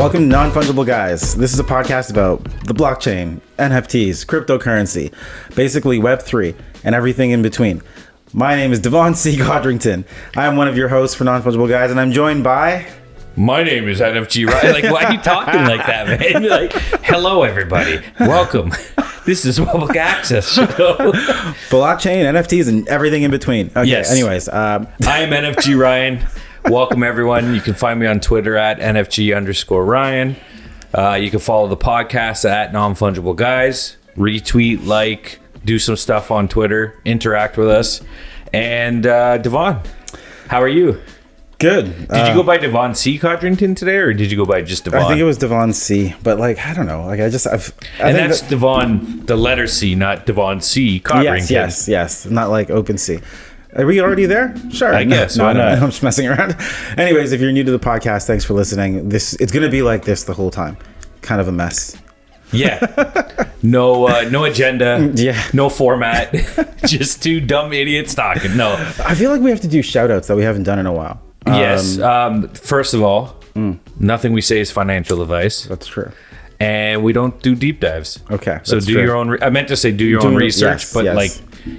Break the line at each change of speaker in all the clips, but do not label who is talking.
Welcome to Non-Fungible Guys. This is a podcast about the blockchain, NFTs, cryptocurrency, basically Web3, and everything in between. My name is Devon C. Codrington. I am one of your hosts for Non-Fungible Guys, and I'm joined by...
My name is NFG Ryan. Like, why are you talking like that, man? You're like, hello, everybody. Welcome. This is Public Access Show.
Blockchain, NFTs, and everything in between. Okay,
yes.
Anyways.
I am NFG Ryan. Welcome, everyone. You can find me on Twitter at NFG_Ryan. You can follow the podcast at Non-Fungible Guys. Retweet, like, do some stuff on Twitter. Interact with us. And Devon, how are you?
Good.
Did you go by Devon C. Codrington today, or did you go by just Devon?
I think it was Devon C. But like, I don't know. Like,
that's Devon, the letter C, not Devon C. Codrington.
Yes. Not like Open C. Are we already there? Sure.
I guess.
No, I'm just messing around. Anyways, if you're new to the podcast, thanks for listening. It's going to be like this the whole time. Kind of a mess.
Yeah. No agenda.
Yeah.
No format. Just two dumb idiots talking. No.
I feel like we have to do shout outs that we haven't done in a while.
Yes. First of all, nothing we say is financial advice.
That's true.
And we don't do deep dives.
Okay.
So do your own. I meant to say do your own research,
yes,
but
yes.
like,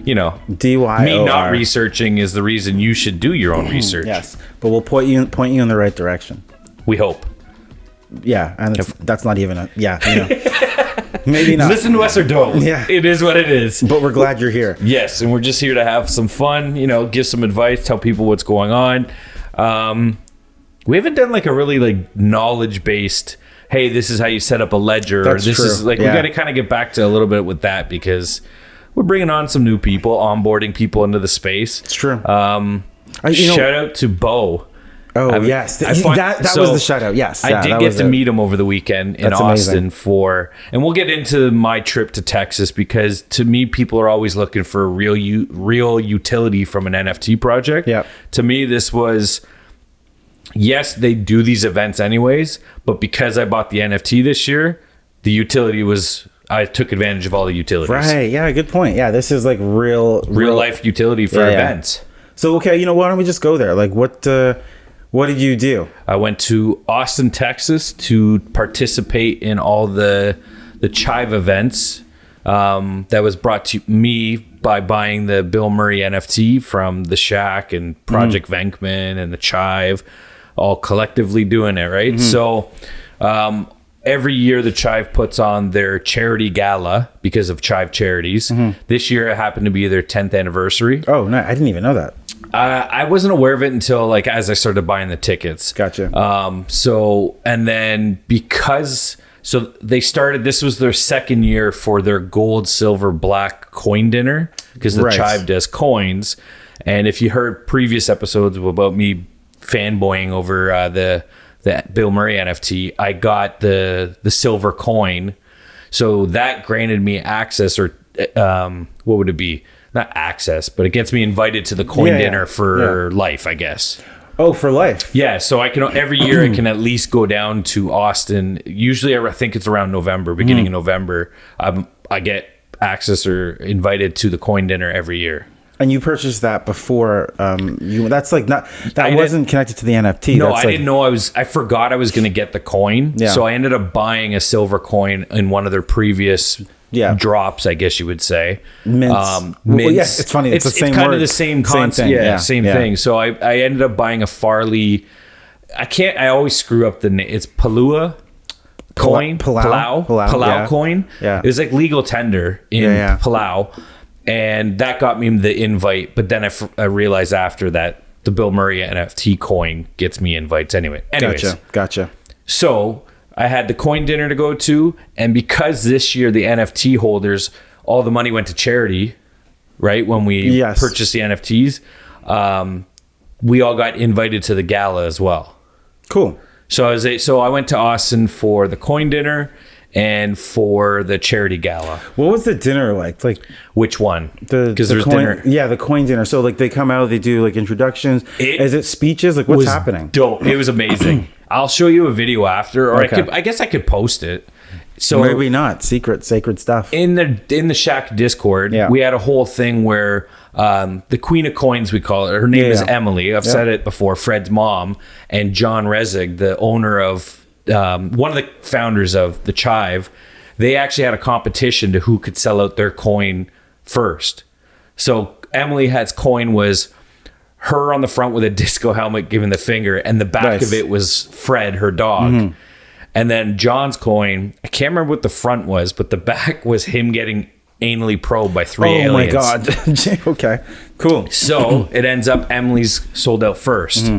you know,
DYOR.
Me not researching is the reason you should do your own research.
Yes, but we'll point you in the right direction.
We hope.
Yeah, and that's not even a You know. Maybe not.
Listen to us or don't.
Yeah,
it is what it is.
But we're glad you're here.
Yes, and we're just here to have some fun. You know, give some advice, tell people what's going on. We haven't done like a really like knowledge based. Hey, this is how you set up a ledger.
That's
this
true.
Is like we got to kind of get back to a little bit with that because we're bringing on some new people, onboarding people into the space.
It's true.
Shout out to Bo.
Oh, yes. That was the shout out. Yes.
I did get to meet him over the weekend in Austin and we'll get into my trip to Texas because to me, people are always looking for real utility from an NFT project.
Yeah.
To me, this was, yes, they do these events anyways, but because I bought the NFT this year, the utility was, I took advantage of all the utilities.
Right. Yeah. Good point. Yeah. This is like real
life utility for events.
So, okay, why don't we just go there? Like what did you do?
I went to Austin, Texas to participate in all the Chive events that was brought to me by buying the Bill Murray NFT from the Shack and Project Venkman and the Chive, all collectively doing it, right? Mm-hmm. So every year the Chive puts on their charity gala because of Chive Charities. Mm-hmm. This year it happened to be their 10th anniversary.
Oh, no, I didn't even know that.
I wasn't aware of it until like as I started buying the tickets.
Gotcha.
So they started, this was their second year for their gold, silver, black coin dinner because the Chive does coins. And if you heard previous episodes about me fanboying over the Bill Murray NFT, I got the silver coin. So that granted me access or what would it be? Not access, but it gets me invited to the coin dinner for life, I guess.
Oh, for life.
Yeah, so I can every year I can at least go down to Austin. Usually, I think it's around November, beginning of November. I get access or invited to the coin dinner every year.
And you purchased that before that's like not that wasn't connected to the NFT.
No, I didn't know I forgot I was going to get the coin. Yeah. So I ended up buying a silver coin in one of their previous drops, I guess you would say.
Mints. Well, yes, it's funny. It's the same
kind
word.
of the same concept. Same thing. So I ended up buying a Farley. I always screw up the name. It's Palua coin. Palau coin.
Yeah.
It was like legal tender in Palau. And that got me the invite. But then I realized after that the Bill Murray NFT coin gets me invites anyway. Anyways.
Gotcha.
So I had the coin dinner to go to, and because this year the NFT holders, all the money went to charity, right? When we purchased the NFTs, we all got invited to the gala as well.
Cool.
So I went to Austin for the coin dinner and for the charity gala.
What was the dinner like? Like
which one?
Because there's coin dinner. Yeah, the coin dinner. So like they come out, they do like introductions. Is it speeches? Like what's happening?
Dope. It was amazing. I'll show you a video after, or I guess I could post it. So
maybe not sacred stuff
in the Shack Discord.
Yeah.
We had a whole thing where the Queen of Coins, we call it. Her name is Emily. I've said it before. Fred's mom and John Rezig, the owner of one of the founders of the Chive, they actually had a competition to who could sell out their coin first. So Emily Hat's coin was her on the front with a disco helmet giving the finger, and the back of it was Fred, her dog. And then John's coin, I can't remember what the front was, but the back was him getting anally probed by 3 aliens.
Oh my God. Okay, cool.
So it ends up Emily's sold out first.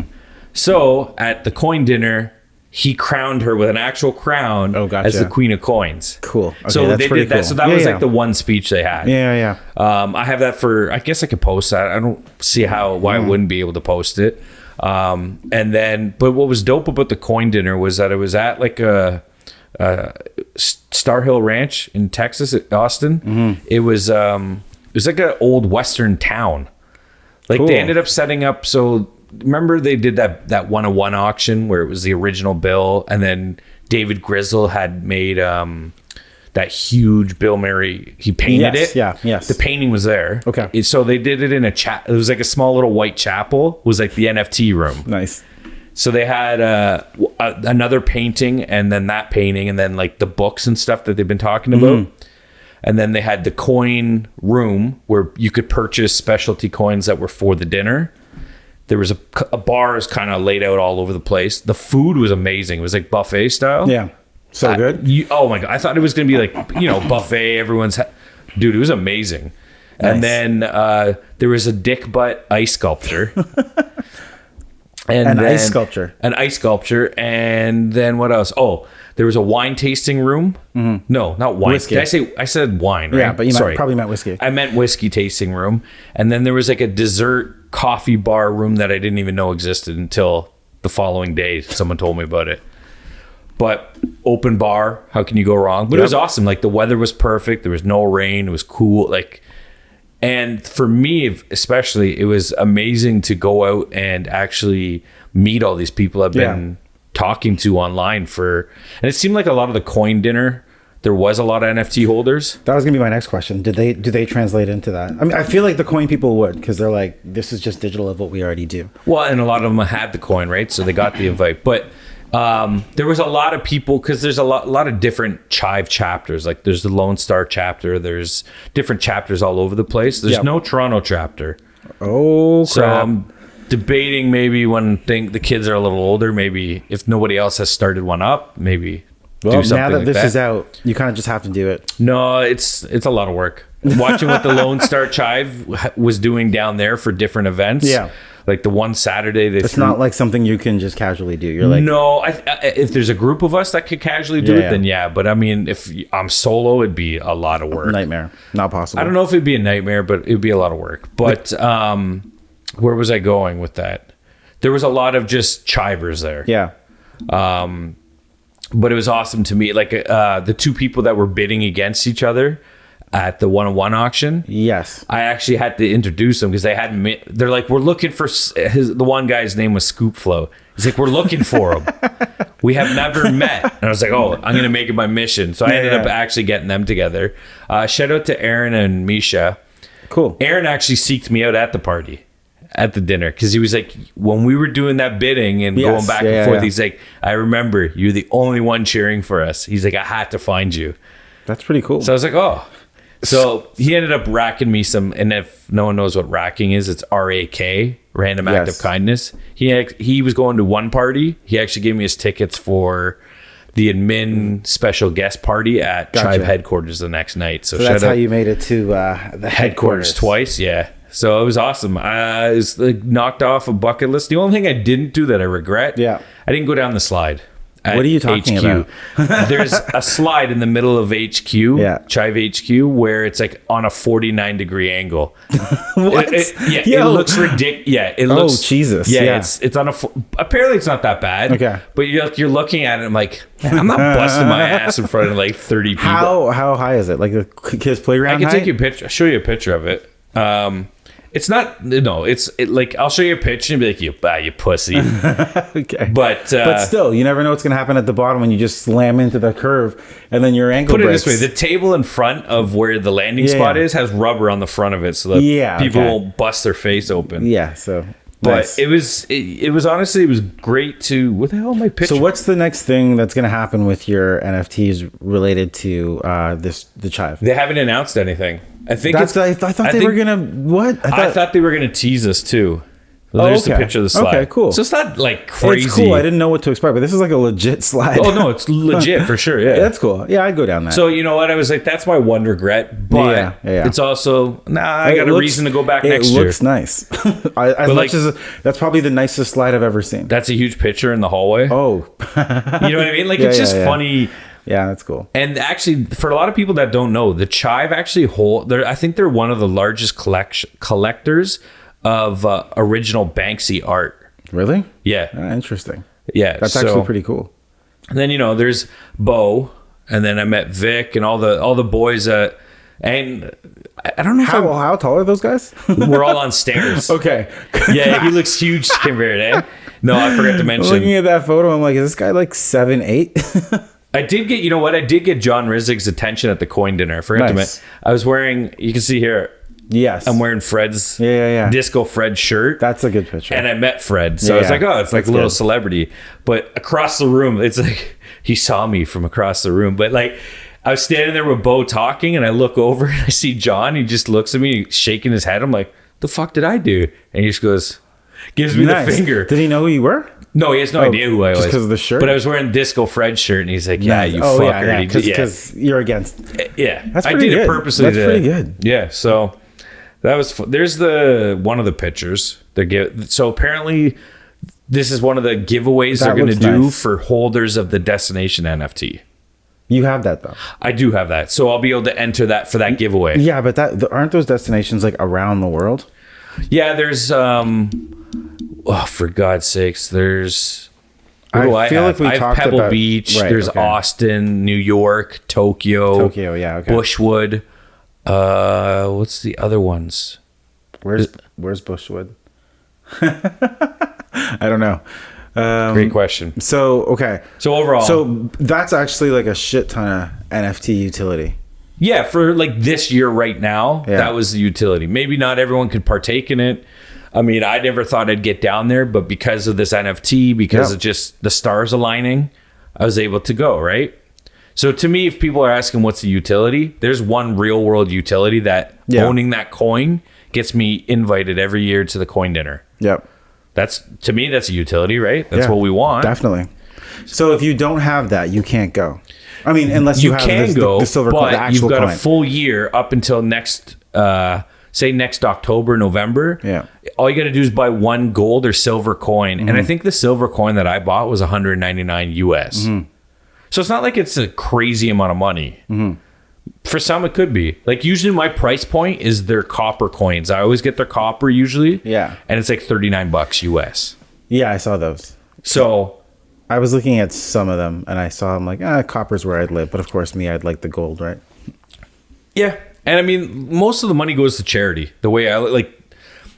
So at the coin dinner, he crowned her with an actual crown as the queen of coins.
Cool. Okay,
so they did that.
Cool.
So that was like the one speech they had.
Yeah.
I have that I guess I could post that. I don't see why I wouldn't be able to post it. And then, but what was dope about the coin dinner was that it was at like a Star Hill Ranch in Texas, at Austin. It was like an old Western town. Like they ended up setting up. So remember they did that 101 auction where it was the original bill, and then David Grizzle had made that huge Bill Murray. He painted it.
Yes.
The painting was there.
Okay.
So they did it in it was like a small little white chapel. It was like the NFT room.
Nice.
So they had another painting, and then that painting, and then like the books and stuff that they've been talking about. And then they had the coin room where you could purchase specialty coins that were for the dinner. There was a bars kind of laid out all over the place. The food was amazing. It was like buffet style.
Yeah. So good.
Oh my God. I thought it was going to be like, buffet. Dude, it was amazing. Nice. And then there was a dick butt ice sculpture.
An ice sculpture.
An ice sculpture. And then what else? Oh, there was a wine tasting room. No, not wine.
Whiskey.
I said wine, right?
Yeah, but you probably meant whiskey.
I meant whiskey tasting room. And then there was like a dessert coffee bar room that I didn't even know existed until the following day. Someone told me about it. But open bar, how can you go wrong? But it was awesome. Like the weather was perfect. There was no rain. It was cool. And for me, especially, it was amazing to go out and actually meet all these people I've been talking to online and it seemed like a lot of the coin dinner, there was a lot of NFT holders.
That was gonna be my next question. Do they translate into that? I mean, I feel like the coin people would, because they're like, this is just digital of what we already do.
Well, and a lot of them had the coin, right? So they got the invite. But there was a lot of people, because there's a lot of different Chive chapters. Like there's the Lone Star chapter. There's different chapters all over the place. There's no Toronto chapter.
Oh, crap.
So I'm debating maybe when the kids are a little older, maybe if nobody else has started one up, maybe do something
now that
like
this is out, you kind of just have to do it.
No, it's a lot of work. Watching what the Lone Star Chive was doing down there for different events. Yeah. Like the one Saturday, it's
not like something you can just casually do. You're like,
no. If there's a group of us that could casually do it, then yeah. But I mean, if I'm solo, it'd be a lot of work.
Nightmare, not possible.
I don't know if it'd be a nightmare, but it'd be a lot of work. But where was I going with that? There was a lot of just chivers there.
Yeah.
But it was awesome to me. Like the two people that were bidding against each other at the 101 auction.
Yes.
I actually had to introduce them because they're like, we're looking for the one guy's name was Scoop Flow. He's like, we're looking for him. We have never met. And I was like, oh, I'm going to make it my mission. So I ended up actually getting them together. Shout out to Aaron and Misha.
Cool.
Aaron actually seeked me out at the party, at the dinner, because he was like, when we were doing that bidding and going back and forth, he's like, I remember you're the only one cheering for us. He's like, I had to find you.
That's pretty cool.
So I was like, oh. So he ended up racking me some, and if no one knows what racking is, it's RAK, Random Act of Kindness. He was going to one party. He actually gave me his tickets for the admin special guest party at Chive headquarters the next night. So
that's how you made it to the headquarters
twice. Yeah. So it was awesome. It's like knocked off a bucket list. The only thing I didn't do that I regret, I didn't go down the slide.
What are you talking about?
There's a slide in the middle of HQ, Chive HQ, where it's like on a 49-degree angle.
What?
It looks ridiculous. Yeah, it looks.
Oh, Jesus.
Yeah, it's on a. Apparently, it's not that bad.
Okay,
but you're looking at it. I'm like, man, I'm not busting my ass in front of like 30 people.
How high is it? Like a kid's playground?
I can take you a picture. I'll show you a picture of it. It's not. No, it's like I'll show you a picture and be like, you pussy.
Okay,
but
still, you never know what's gonna happen at the bottom when you just slam into the curve and then your ankle.
Put
breaks.
it this way: the table in front of where the landing spot is has rubber on the front of it, so that people won't bust their face open.
Yeah. So
But
Nice.
it was honestly, it was great to, what the hell am I picture?
So what's the next thing that's going to happen with your NFTs related to the Chive?
They haven't announced anything. I think
I thought they were going to, what?
I thought they were going to tease us too. Well, there's the picture of the slide.
Okay, cool.
So it's not like crazy.
It's cool. I didn't know what to expect, but this is like a legit slide.
Oh no, it's legit for sure. Yeah,
That's cool. Yeah, I'd go down that.
So you know what? I was like, that's my one regret, but it's also I got a reason to go back next year.
It looks nice. That's probably the nicest slide I've ever seen.
That's a huge picture in the hallway.
Oh,
you know what I mean? Like it's just funny.
Yeah, that's cool.
And actually, for a lot of people that don't know, the Chive actually I think they're one of the largest collectors of original Banksy art.
Really?
Yeah.
Interesting.
Yeah.
That's actually pretty cool.
And then, there's Bo, and then I met Vic and all the boys and I don't know
how tall are those guys?
We're all on stairs.
Okay.
Yeah, he looks huge compared, eh? No, I forgot to mention.
Looking at that photo, I'm like, is this guy like 7'8"?
I did get John Rizik's attention at the coin dinner. I forgot to mention. I was wearing, you can see here,
yes,
I'm wearing Fred's Disco Fred shirt.
That's a good picture.
And I met Fred. So I was like, oh, it's like a little celebrity. But across the room, it's like he saw me from across the room. But like I was standing there with Bo talking and I look over and I see John. He just looks at me shaking his head. I'm like, the fuck did I do? And he just gives me the finger.
Did he know who you were?
No, he has no idea who I was.
Just because of the shirt?
But I was wearing Disco Fred shirt and he's like, yeah, you fucker.
Because you're against.
Yeah.
That's
I
pretty
did
good.
it purposely.
That's pretty good.
Yeah. So that was there's one of the pictures. So apparently this is one of the giveaways they're going to do for holders of the Destination NFT.
You have that though.
I do have that. So I'll be able to enter that for that giveaway.
Yeah, but aren't those destinations like around the world?
Yeah, there's for God's sakes, there's I have Pebble Beach, there's Austin, New York, Tokyo, Bushwood. What's the other ones?
Where's Bushwood? I don't know.
Great question.
So
overall,
so that's actually like a shit ton of NFT utility.
Yeah, for like this year right now, that was the utility. Maybe not everyone could partake in it. I mean, I never thought I'd get down there, but because of this NFT, because of just the stars aligning, I was able to go, right? So to me, if people are asking what's the utility, there's one real world utility that owning that coin gets me invited every year to the coin dinner.
Yep.
To me, that's a utility, right? That's what we want.
Definitely. So if you don't have that, you can't go. I mean, unless you have the silver coin, the actual
you've got
coin.
a full year up until next October, November.
Yeah.
All you got to do is buy one gold or silver coin. And I think the silver coin that I bought was $199 US. So it's not like it's a crazy amount of money. For some, it could be. Like usually my price point is their copper coins. I always get their copper usually.
Yeah.
And it's like $39 US.
Yeah, I saw those.
So
I was looking at some of them and I saw them like, copper's where I'd live. But of course, I'd like the gold, right?
Yeah. And I mean, most of the money goes to charity. The way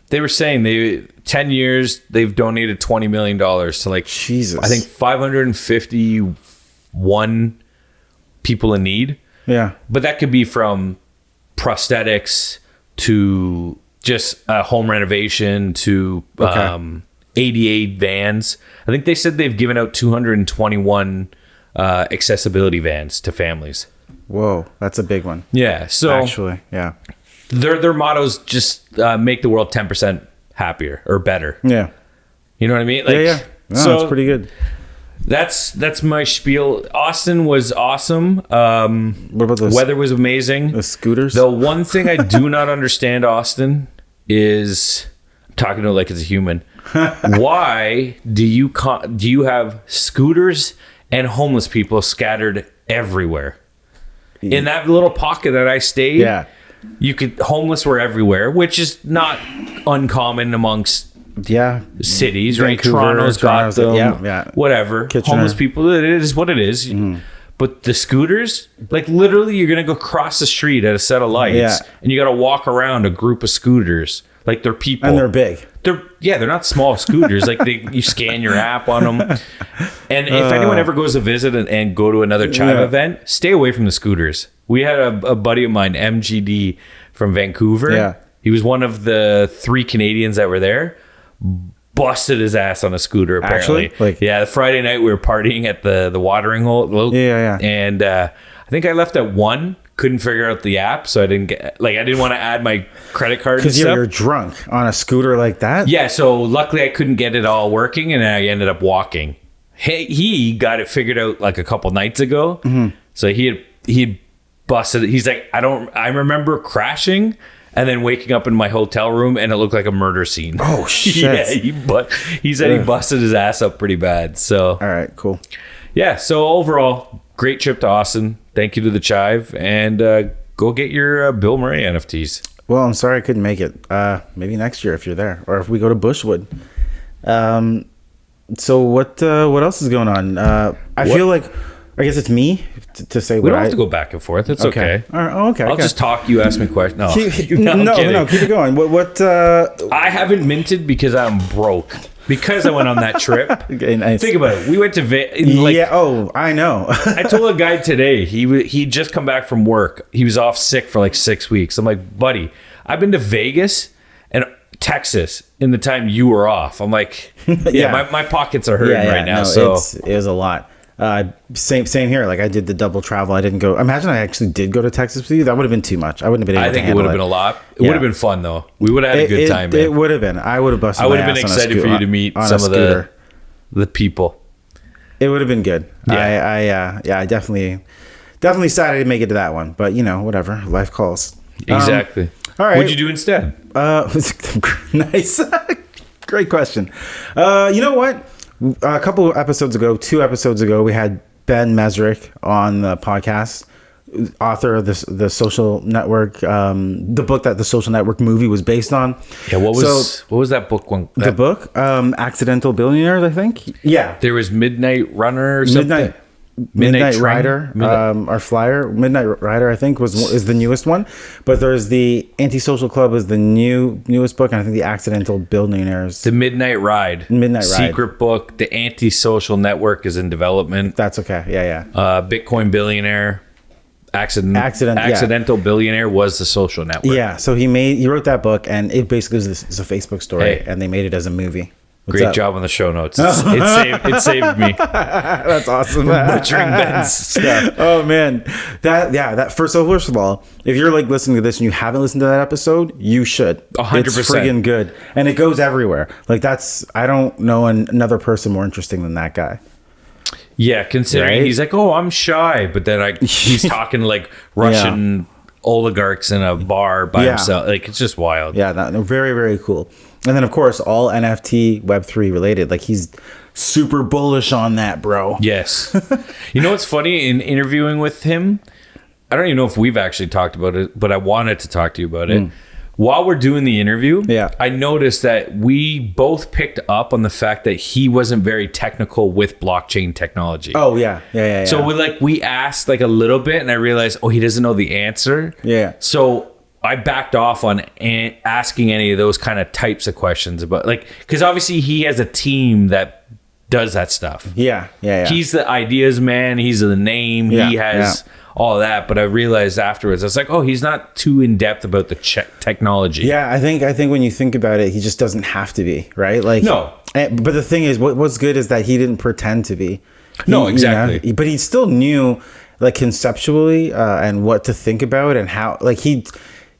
they were saying 10 years, they've donated $20 million to like,
Jesus.
I think 551 people in need.
Yeah.
But that could be from prosthetics to just home renovation to 88 vans. I think they said they've given out 221 accessibility vans to families.
Whoa, that's a big one.
Yeah. So
actually, yeah.
Their motto's just make the world 10% happier or better.
Yeah.
You know what I mean? Like,
No, that's pretty good.
That's my spiel. Austin was awesome.
What about those?
Weather was amazing.
The scooters.
The one thing I do not understand, Austin, is I'm talking to it like it's a human. Why do you have scooters and homeless people scattered everywhere? In that little pocket that I stayed, homeless were everywhere, which is not uncommon amongst cities, right? Toronto's got them, whatever.
Kitchener.
Homeless people, it is what it is. But the scooters, like literally you're going to go cross the street at a set of lights and you got to walk around a group of scooters. Like they're people.
And they're big.
They're not small scooters. Like you scan your app on them. And if anyone ever goes to visit and go to another Chive event, stay away from the scooters. We had a buddy of mine, MGD from Vancouver.
Yeah.
He was one of the 3 Canadians that were there. busted his ass on a scooter. Apparently,
actually, like,
yeah. Friday night we were partying at the watering hole.
Yeah.
And I think I left at 1. Couldn't figure out the app, so I didn't want to add my credit card
because you're drunk on a scooter like that.
Yeah, so luckily I couldn't get it all working, and I ended up walking. He got it figured out like a couple nights ago. Mm-hmm. So he had busted. He's like, I remember crashing and then waking up in my hotel room, and it looked like a murder scene.
Oh shit!
Yeah, he said he busted his ass up pretty bad. So
all right, cool.
Yeah. So overall, great trip to Austin. Thank you to the Chive, and go get your Bill Murray NFTs.
Well, I'm sorry I couldn't make it. Maybe next year if you're there, or if we go to Bushwood. So what else is going on? I feel like, I guess it's me to say.
We don't have to go back and forth. It's okay.
All right. Okay.
I'll just talk. You ask me questions. No,
no, keep it going. What?
I haven't minted because I'm broke. Because I went on that trip.
Okay, nice.
Think about it. We went to
yeah. Oh, I know.
I told a guy today. He'd just come back from work. He was off sick for like 6 weeks. I'm like, buddy, I've been to Vegas and Texas in the time you were off. I'm like, yeah. my pockets are hurting right now.
No,
so
it was a lot. Same here. Like I did the double travel. I didn't go. Imagine I actually did go to Texas with you. That would have been too much. I wouldn't have been able to handle it.
I think it would have been a lot. It would have been fun though. We would have had a good time.
It would have been. I would have busted.
I would have been excited for you to meet some of the people.
It would have been good.
Yeah.
I definitely sad I didn't make it to that one. But whatever. Life calls.
Exactly.
All right.
What'd you do instead?
Nice. Great question. You know what? A couple of episodes ago, 2 episodes ago, we had Ben Mesrick on the podcast, author of the Social Network, the book that the Social Network movie was based on.
Yeah, what was that book one?
The book, Accidental Billionaires, I think. Yeah,
there was Midnight Runner or something.
Midnight Rider, our flyer. Midnight Rider, I think, is the newest one. But there's the Antisocial Club is the newest book, and I think the Accidental Billionaires.
The Midnight Ride. Secret book. The Antisocial Network is in development.
That's okay. Yeah.
Bitcoin Billionaire. Accidental Billionaire was the Social Network.
Yeah. So he wrote that book, and it basically it's a Facebook story, and they made it as a movie.
Great job on the show notes. It saved me.
That's awesome.
Butchering Ben's stuff.
Oh man, first of all, if you're like listening to this and you haven't listened to that episode, you should.
100%.
It's friggin' good, and it goes everywhere. Like I don't know another person more interesting than that guy.
Yeah, considering he's like, oh, I'm shy, but then he's talking like Russian oligarchs in a bar by himself. Like it's just wild.
Yeah, very very cool. And then, of course, all NFT Web3 related. Like, he's super bullish on that, bro.
Yes. You know what's funny? In interviewing with him, I don't even know if we've actually talked about it, but I wanted to talk to you about it. While we're doing the interview, I noticed that we both picked up on the fact that he wasn't very technical with blockchain technology.
Oh, yeah.
So we asked like a little bit, and I realized, he doesn't know the answer.
Yeah.
So I backed off on asking any of those kind of types of questions about because obviously he has a team that does that stuff.
Yeah.
He's the ideas man. He's the name. He has all that. But I realized afterwards, I was like, he's not too in depth about the technology.
Yeah, I think when you think about it, he just doesn't have to be, right? Like
no.
But the thing is, what's good is that he didn't pretend to be.
No, exactly.
But he still knew like conceptually and what to think about and how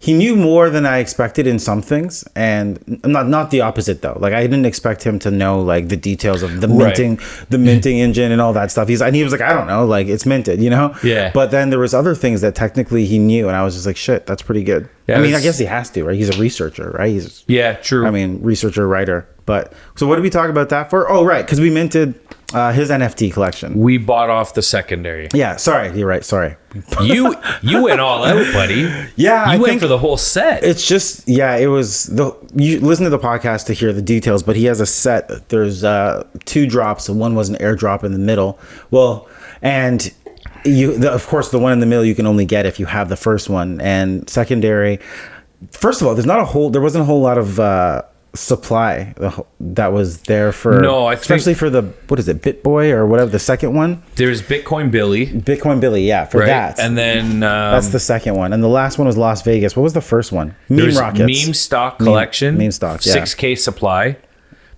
he knew more than I expected in some things, and not the opposite though. Like I didn't expect him to know like the details of the minting engine and all that stuff. He was like, I don't know, like it's minted,
Yeah.
But then there was other things that technically he knew, and I was just like, shit, that's pretty good. Yeah, I mean, I guess he has to, right? He's a researcher, right?
True.
I mean, researcher, writer. But so what did we talk about that for? Oh, right, because we minted his NFT collection.
We bought off the secondary.
Yeah, sorry, you're right. Sorry.
You went all out, buddy.
Yeah,
you went for the whole set.
It's just it was you listen to the podcast to hear the details, but he has a set. There's 2 drops, and one was an airdrop in the middle. Well, and of course the one in the middle you can only get if you have the first one, and secondary. First of all, there wasn't a whole lot of supply that was there for especially for the BitBoy or whatever, the second one.
There's Bitcoin Billy,
that,
and then
that's the second one, and the last one was Las Vegas. What was the first one? Meme Rockets,
meme stock collection,
meme stock,
6K supply.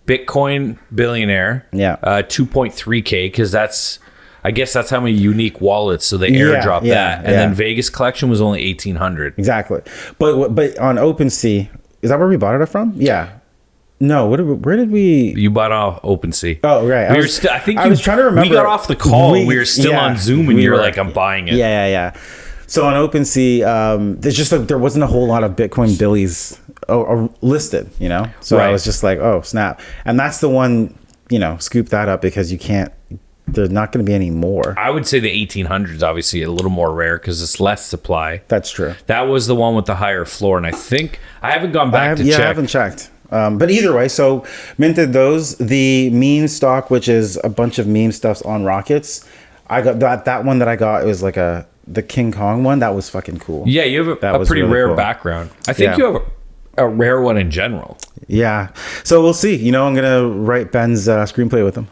Bitcoin billionaire.
Yeah.
2.3K, because I guess that's how many unique wallets. So they airdrop that, and then Vegas collection was only 1,800.
Exactly. But on OpenSea, is that where we bought it from? Yeah. No. Where did we?
You bought off OpenSea.
Oh, right.
I was trying to remember. We got off the call. We were still on Zoom, and you were like, "I'm buying it."
Yeah. So on OpenSea, there's just there wasn't a whole lot of Bitcoin billies listed, you know. So I was just like, oh snap, and that's the one, you know, scoop that up because you can't. There's not going to be any more.
I would say the 1800s obviously a little more rare because it's less supply.
That's true.
That was the one with the higher floor, and I think I haven't gone back to check.
I haven't checked. But either way, so minted those. The meme stock, which is a bunch of meme stuffs on rockets. I got that one that I got. It was like the King Kong one. That was fucking cool.
Yeah, you have a pretty really rare cool background. I think you have a rare one in general.
Yeah. So we'll see. You know, I'm going to write Ben's screenplay with him.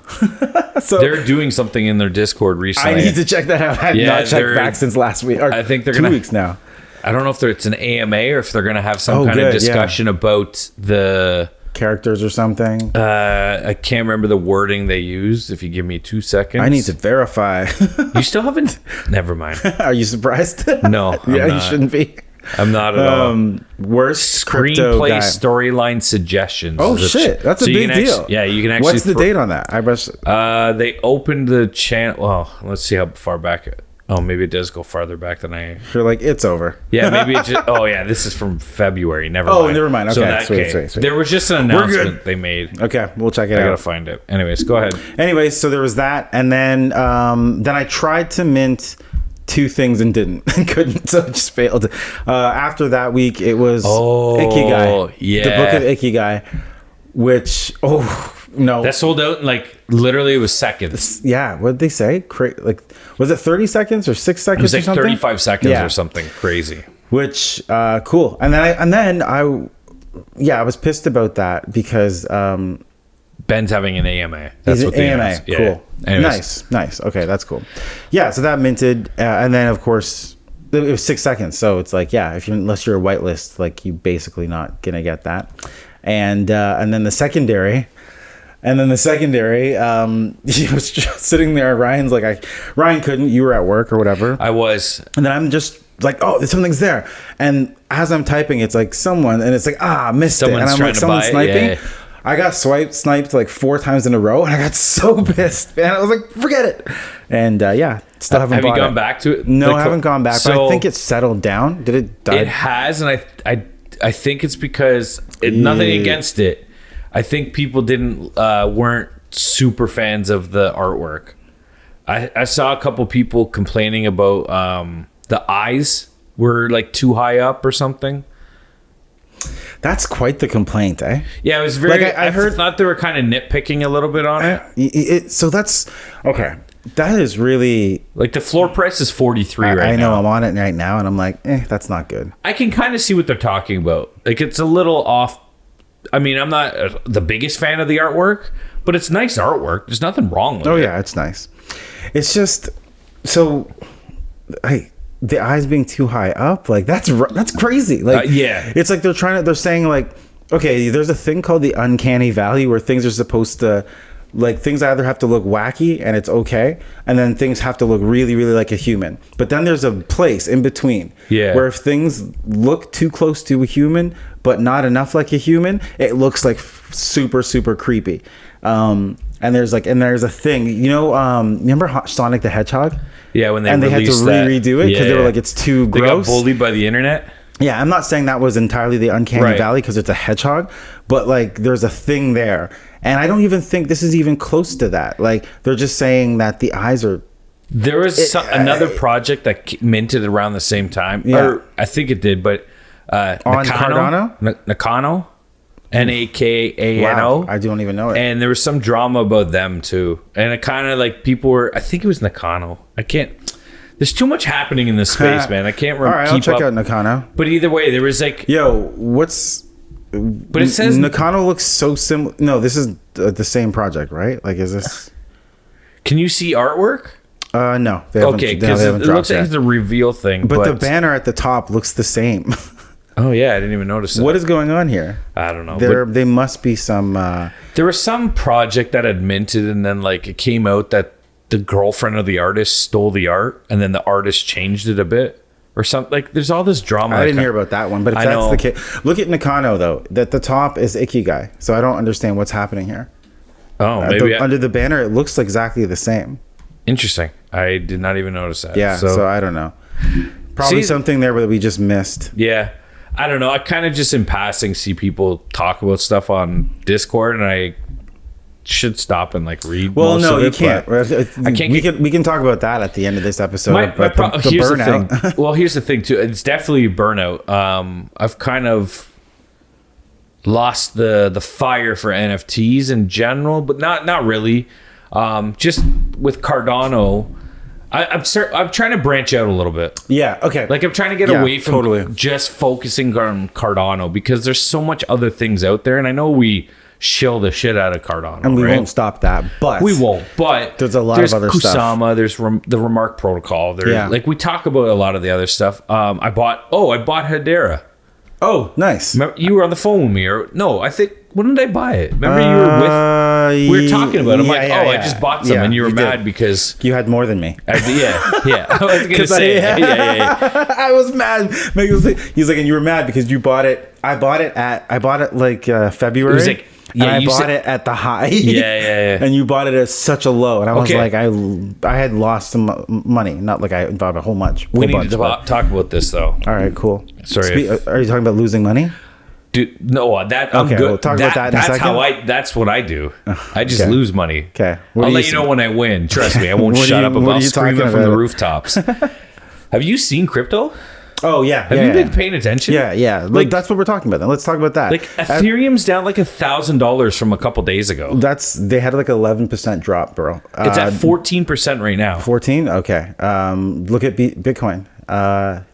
So
they're doing something in their Discord recently.
I need to check that out. I have not checked back since last week.
I think they're
2 weeks now.
I don't know if it's an AMA or if they're going to have some kind of discussion about the
characters or something.
I can't remember the wording they used. If you give me 2 seconds.
I need to verify.
You still haven't? Never mind.
Are you surprised?
No.
You shouldn't be.
I'm not at all.
Worst
screenplay storyline suggestions.
Oh shit, that's a big deal.
You can actually.
What's the date on that?
They opened the channel. Well, let's see how far back. Oh, maybe it does go farther back than I.
You're like, it's over.
Yeah, maybe it just. Oh yeah, this is from February. Never mind.
Oh, never mind. Okay,
so sweet. There was just an announcement they made.
Okay, we'll check it out.
I gotta find it. Anyways, go ahead.
Anyways, so there was that, and then I tried to mint 2 things and couldn't, so it just failed. After that week, it was Ikigai.
Yeah,
the book of Ikigai, which no,
that sold out in like literally it was seconds.
Yeah, what did they say? Like, was it 30 seconds or 6 seconds?
It was like 35 seconds or something crazy.
Which cool. And then I was pissed about that because
Ben's having an AMA. That's what they announced.
Yeah, cool. Nice. Okay, that's cool. Yeah, so that minted, and then of course it was 6 seconds. So it's like, unless you're a whitelist, like you basically not gonna get that. And then the secondary. He was just sitting there. Ryan's like, Ryan couldn't. You were at work or whatever.
I was.
And then I'm just like, oh, something's there. And as I'm typing, it's like someone, and it's like, missed it. And I'm like, someone's sniping. Yeah. I got sniped like 4 times in a row, and I got so pissed, man. I was like, forget it. And still haven't.
Have you gone back to it?
No, I haven't gone back. So, but I think it's settled down. Did it die?
It has, and I think it's because nothing against it. I think people weren't super fans of the artwork. I saw a couple people complaining about the eyes were like too high up or something.
That's quite the complaint, eh?
Yeah, it was very. Like I thought they were kind of nitpicking a little bit on it.
So that's okay. That is really
like the floor price is 43 right now.
I know I'm on it right now, and I'm like, that's not good.
I can kind of see what they're talking about. Like it's a little off. I mean, I'm not the biggest fan of the artwork, but it's nice artwork. There's nothing wrong with it.
Oh yeah, it's nice. It's just so. The eyes being too high up, like that's crazy. Like it's like they're saying like, okay, there's a thing called the uncanny valley where things are supposed to, like, things either have to look wacky and it's okay, and then things have to look really, really like a human. But then there's a place in between where if things look too close to a human but not enough like a human, it looks like super, super creepy. And there's a thing, remember Sonic the Hedgehog?
Yeah, when they
had to redo it because they were like, it's too gross.
They got bullied by the internet.
Yeah, I'm not saying that was entirely the uncanny valley because it's a hedgehog, but like there's a thing there, and I don't even think this is even close to that. Like they're just saying that the eyes are.
There was another project that minted around the same time, or I think it did, but
on Cardano,
Nakano. Nakano.
Wow, I don't even know it.
And there was some drama about them too. And it kind of like people were, I think it was Nakano. There's too much happening in this space, man. I can't remember.
All right, I'll check out Nakano.
But either way, there was like,
but it says Nakano looks so similar. No, this is the same project, right? Like, is this?
Can you see artwork?
No.
Okay, because it looks like it's a reveal thing.
But the banner at the top looks the same.
Oh yeah, I didn't even notice that.
What is going on here?
I don't know.
There must be some.
There was some project that had minted, and then like it came out that the girlfriend of the artist stole the art, and then the artist changed it a bit or something. Like there's all this drama.
I didn't hear about that one, but if that's the case, look at Nakano though. That the top is Ikigai, so I don't understand what's happening here.
Oh, maybe
under the banner, it looks exactly the same.
Interesting. I did not even notice that.
Yeah, so I don't know. Probably something there that we just missed.
Yeah. I don't know. I kind of just in passing see people talk about stuff on Discord, and I should stop and like read.
Well,
most
no,
of
you
it,
can't.
I can't.
We can talk about that at the end of this episode.
But
the
here's
burnout.
the thing. Well, here's the thing too. It's definitely burnout. I've kind of lost the fire for NFTs in general, but not really. Just with Cardano. I'm trying to branch out a little bit.
Yeah, okay.
Like I'm trying to get away from just focusing on Cardano because there's so much other things out there, and I know we shill the shit out of Cardano,
and we won't stop that. But
we won't. But
there's a lot of other
Kusama,
stuff.
There's the Remark protocol. Like we talk about a lot of the other stuff. I bought Hedera.
Oh, nice.
Remember, you were on the phone with me, or no? I think when did I buy it? Remember you were with. We were talking about it. I'm like, I just bought some, and you were mad because
you had more than me.
Yeah. I was gonna say, yeah.
I was mad. He's like, and you were mad because you bought it. I bought it like February.
It was like,
I bought it at the high.
Yeah.
And you bought it at such a low, and I was like, I had lost some money. Not like I bought a whole bunch.
We need to talk about this though.
All right, cool.
Sorry.
Are you talking about losing money?
Dude, no, that I'm
okay.
good.
We'll talk about that in a second.
That's what I do. I just lose money.
Okay,
I'll let you know when I win. Trust me, I won't shut up about screaming from the rooftops. Have you seen crypto?
Oh yeah.
Have you been paying attention?
Yeah. Like that's what we're talking about. Then let's talk about that.
Like Ethereum's down like $1,000 from a couple days ago.
They had like 11% drop, bro.
It's at 14% right now.
14? Okay. Look at Bitcoin.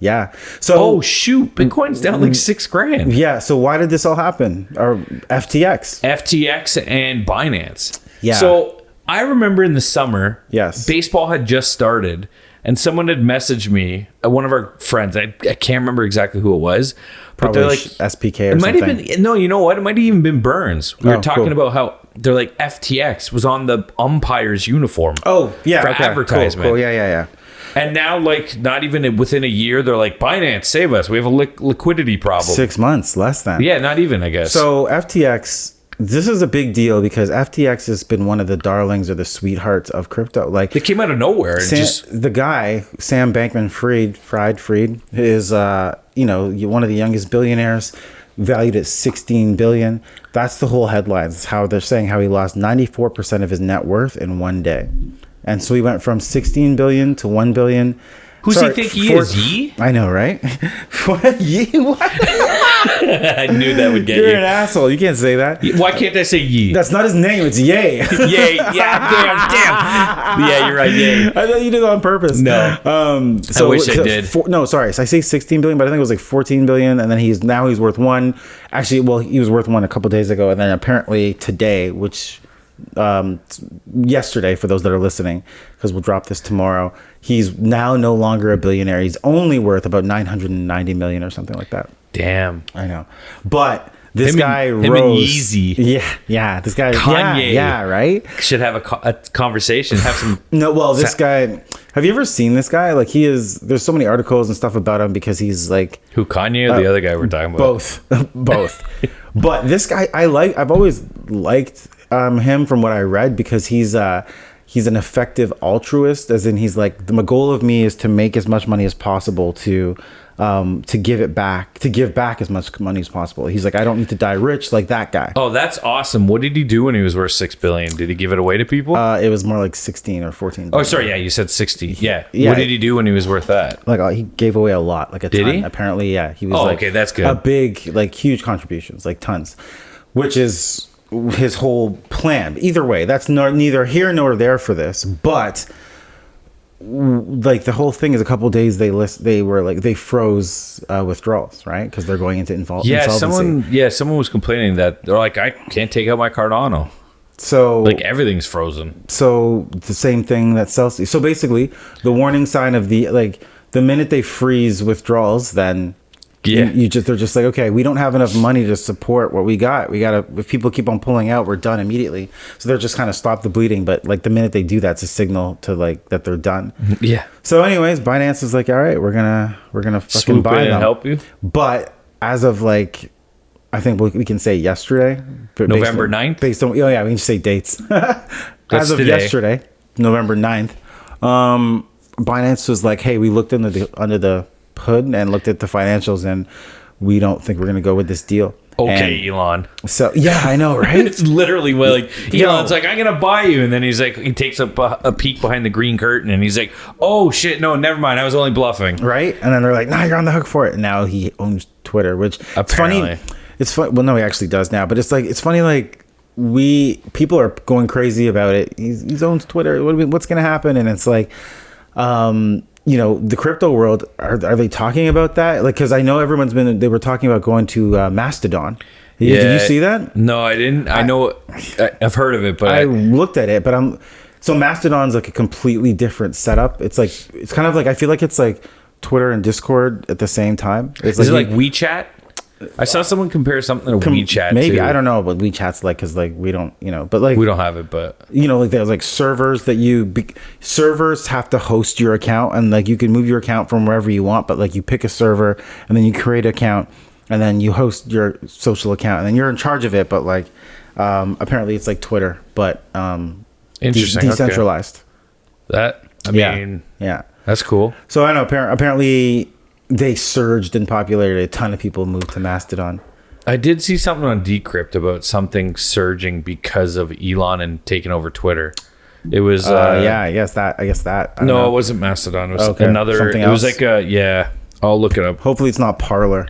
Yeah. So
shoot, Bitcoin's down like $6,000.
Yeah. So why did this all happen? Or
FTX and Binance.
Yeah.
So I remember in the summer,
yes,
baseball had just started, and someone had messaged me, one of our friends. I can't remember exactly who it was, but
probably
they're like
SPK or
it
something.
Might have been, no, you know what? It might have even been Burns. We were talking about how they're like FTX was on the umpire's uniform.
Oh yeah,
for advertisement.
Cool. Yeah.
And now, like, not even within a year, they're like, Binance, save us. We have a liquidity problem.
6 months, less than.
Yeah, not even, I guess.
So FTX, this is a big deal because FTX has been one of the darlings or the sweethearts of crypto. Like
they came out of nowhere.
The guy, Sam Bankman-Fried, is one of the youngest billionaires, valued at 16 billion. That's the whole headlines. It's how they're saying how he lost 94% of his net worth in one day. And so he went from 16 billion to 1 billion.
Who's he think he is? Yee?
I know, right? What? Yee? What?
I knew that would get you.
You're an asshole. You can't say that.
Why can't I say Yee?
That's not his name. It's Ye.
Ye. Yeah, damn. Yeah, you're right, Ye.
I thought you did it on purpose.
No.
So
I wish I did.
So I say 16 billion, but I think it was like 14 billion. And then he's worth one. Actually, well, he was worth one a couple days ago. And then apparently today, which... yesterday for those that are listening, because we'll drop this tomorrow, he's now no longer a billionaire. He's only worth about 990 million or something like that.
Damn,
I know. But this guy
rose. Him and Yeezy.
Yeah. This guy,
Kanye.
yeah, right.
Should have a conversation. Have some.
No, well, this guy. Have you ever seen this guy? Like there's so many articles and stuff about him because he's like
who, Kanye or the other guy we're talking about?
Both. But this guy, I've always liked him from what I read because he's an effective altruist, as in he's like, the goal of me is to make as much money as possible to give back as much money as possible. He's like, I don't need to die rich like that guy.
Oh, that's awesome. What did he do when he was worth 6 billion? Did he give it away to people?
It was more like 16 or 14 billion.
Oh, sorry, yeah, you said 60. Yeah. What did he do when he was worth that?
Like he gave away a lot, like a ton.
Did he?
Apparently, yeah. He was
okay, that's good.
A big, like huge contributions, like tons, which is his whole plan. Either way, that's neither here nor there for this, but like the whole thing is a couple of days they froze withdrawals, right? Because they're going into insolvency.
Someone was complaining that they're like, I can't take out my Cardano.
So
like everything's frozen.
So the same thing that Celsius. So basically, the warning sign of the minute they freeze withdrawals, then
Yeah.
They're just like, okay, we don't have enough money to support what we got. If people keep on pulling out, we're done immediately. So they're just kind of stop the bleeding. But like the minute they do that, it's a signal to like that they're done.
Yeah.
So anyways, Binance is like, all right, we're gonna fucking
Swoop
buy
in
them.
and help you.
But as of like, I think we can say yesterday,
November 9th?
Based on, we can just say dates. As of
today.
yesterday, November 9th, Binance was like, hey, we looked under the hood and looked at the financials, and we don't think we're going to go with this deal.
Okay, Elon.
So, yeah, I know, right?
It's literally like, Elon's like, I'm going to buy you. And then he's like, he takes a peek behind the green curtain and he's like, oh, shit, no, never mind. I was only bluffing.
Right? And then they're like, nah, you're on the hook for it. And now he owns Twitter, which
apparently.
It's funny. It's fun. Well, no, he actually does now. But it's funny, like, people are going crazy about it. He owns Twitter. What's going to happen? And it's like, the crypto world, are they talking about that? Like, because I know they were talking about going to Mastodon. Yeah. Did you see that?
No, I didn't. I know, I've heard of it, but
I looked at it, but so Mastodon's like a completely different setup. It's kind of like, I feel like it's like Twitter and Discord at the same time.
Is it like WeChat? I saw someone compare something to WeChat.
Maybe,
too.
I don't know what WeChat's like, because like we don't, but like
we don't have it, but
like there's like servers that servers have to host your account, and like you can move your account from wherever you want, but like you pick a server and then you create an account and then you host your social account and then you're in charge of it. But like apparently it's like Twitter, but
interesting,
decentralized.
Okay.
Yeah,
that's cool.
So I know apparently they surged in popularity. A ton of people moved to Mastodon.
I did see something on Decrypt about something surging because of Elon and taking over Twitter. It was
I guess that.
No, it wasn't Mastodon. It was another.
Something
it was
else?
like I'll look it up.
Hopefully it's not Parler.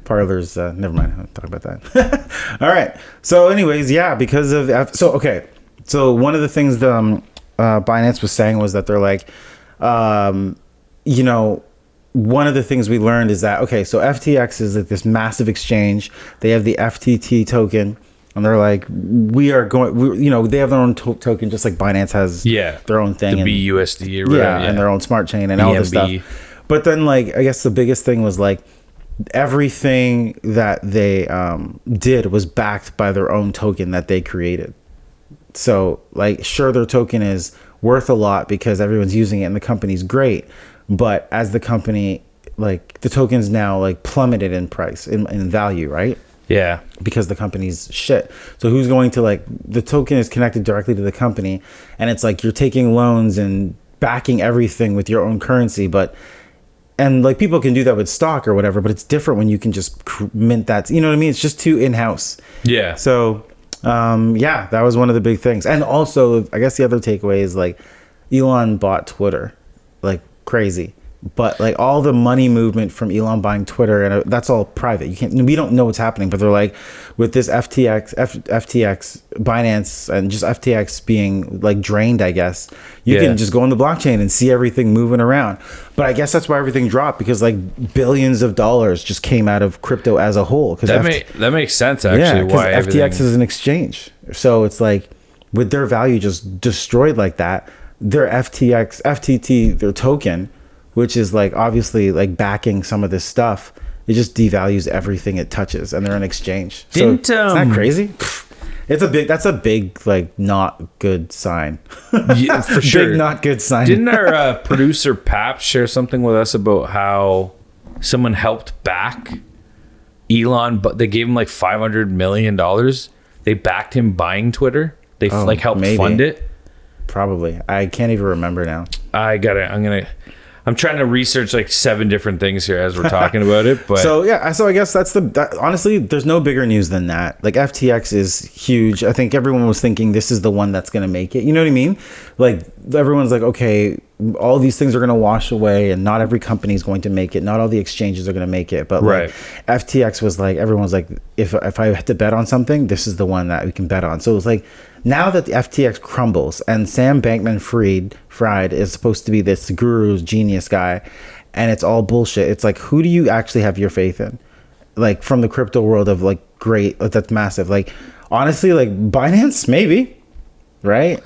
Parler's never mind. I'll talk about that. All right. So anyways, because of so one of the things the Binance was saying was that they're like, one of the things we learned is that, so FTX is like this massive exchange. They have the FTT token, and they're like, they have their own token, just like Binance has their own thing.
The BUSD or whatever.
And their own smart chain and all this stuff. But then, like, I guess the biggest thing was, like, everything that they did was backed by their own token that they created. So, like, sure, their token is worth a lot because everyone's using it and the company's great. But as the company, like, the token's now like plummeted in price, in value, right?
Yeah.
Because the company's shit. So who's going to, like, the token is connected directly to the company, and it's like you're taking loans and backing everything with your own currency, and like people can do that with stock or whatever, but it's different when you can just mint that. You know what I mean? It's just too in-house.
Yeah.
So, that was one of the big things. And also, I guess the other takeaway is, like, Elon bought Twitter. Like, crazy, but like all the money movement from Elon buying Twitter, and that's all private. We don't know what's happening, but they're like, with this FTX Binance and just FTX being like drained, I guess you can just go on the blockchain and see everything moving around. But I guess that's why everything dropped, because like billions of dollars just came out of crypto as a whole. Because
that makes sense, actually.
Why FTX is an exchange, so it's like with their value just destroyed like that, their FTT, their token, which is like obviously like backing some of this stuff, it just devalues everything it touches, and they're an exchange. Isn't that crazy? That's a big like not good sign.
Yeah, for sure.
Big not good sign.
Didn't our producer Pap share something with us about how someone helped back Elon, but they gave him like $500 million? They backed him buying Twitter. They helped fund it.
Probably. I can't even remember now.
I'm trying to research like 7 different things here as we're talking about it. But
so I guess that's honestly, there's no bigger news than that. Like, FTX is huge. I think everyone was thinking this is the one that's going to make it. You know what I mean? Like, everyone's like, okay, all these things are going to wash away, and not every company is going to make it. Not all the exchanges are going to make it. But like, FTX was like, everyone's like, if I had to bet on something, this is the one that we can bet on. So it was like, now that the FTX crumbles and Sam Bankman-Fried is supposed to be this guru genius guy, and it's all bullshit, it's like, who do you actually have your faith in? Like, from the crypto world of like, great, that's massive. Like, honestly, like Binance, maybe, right?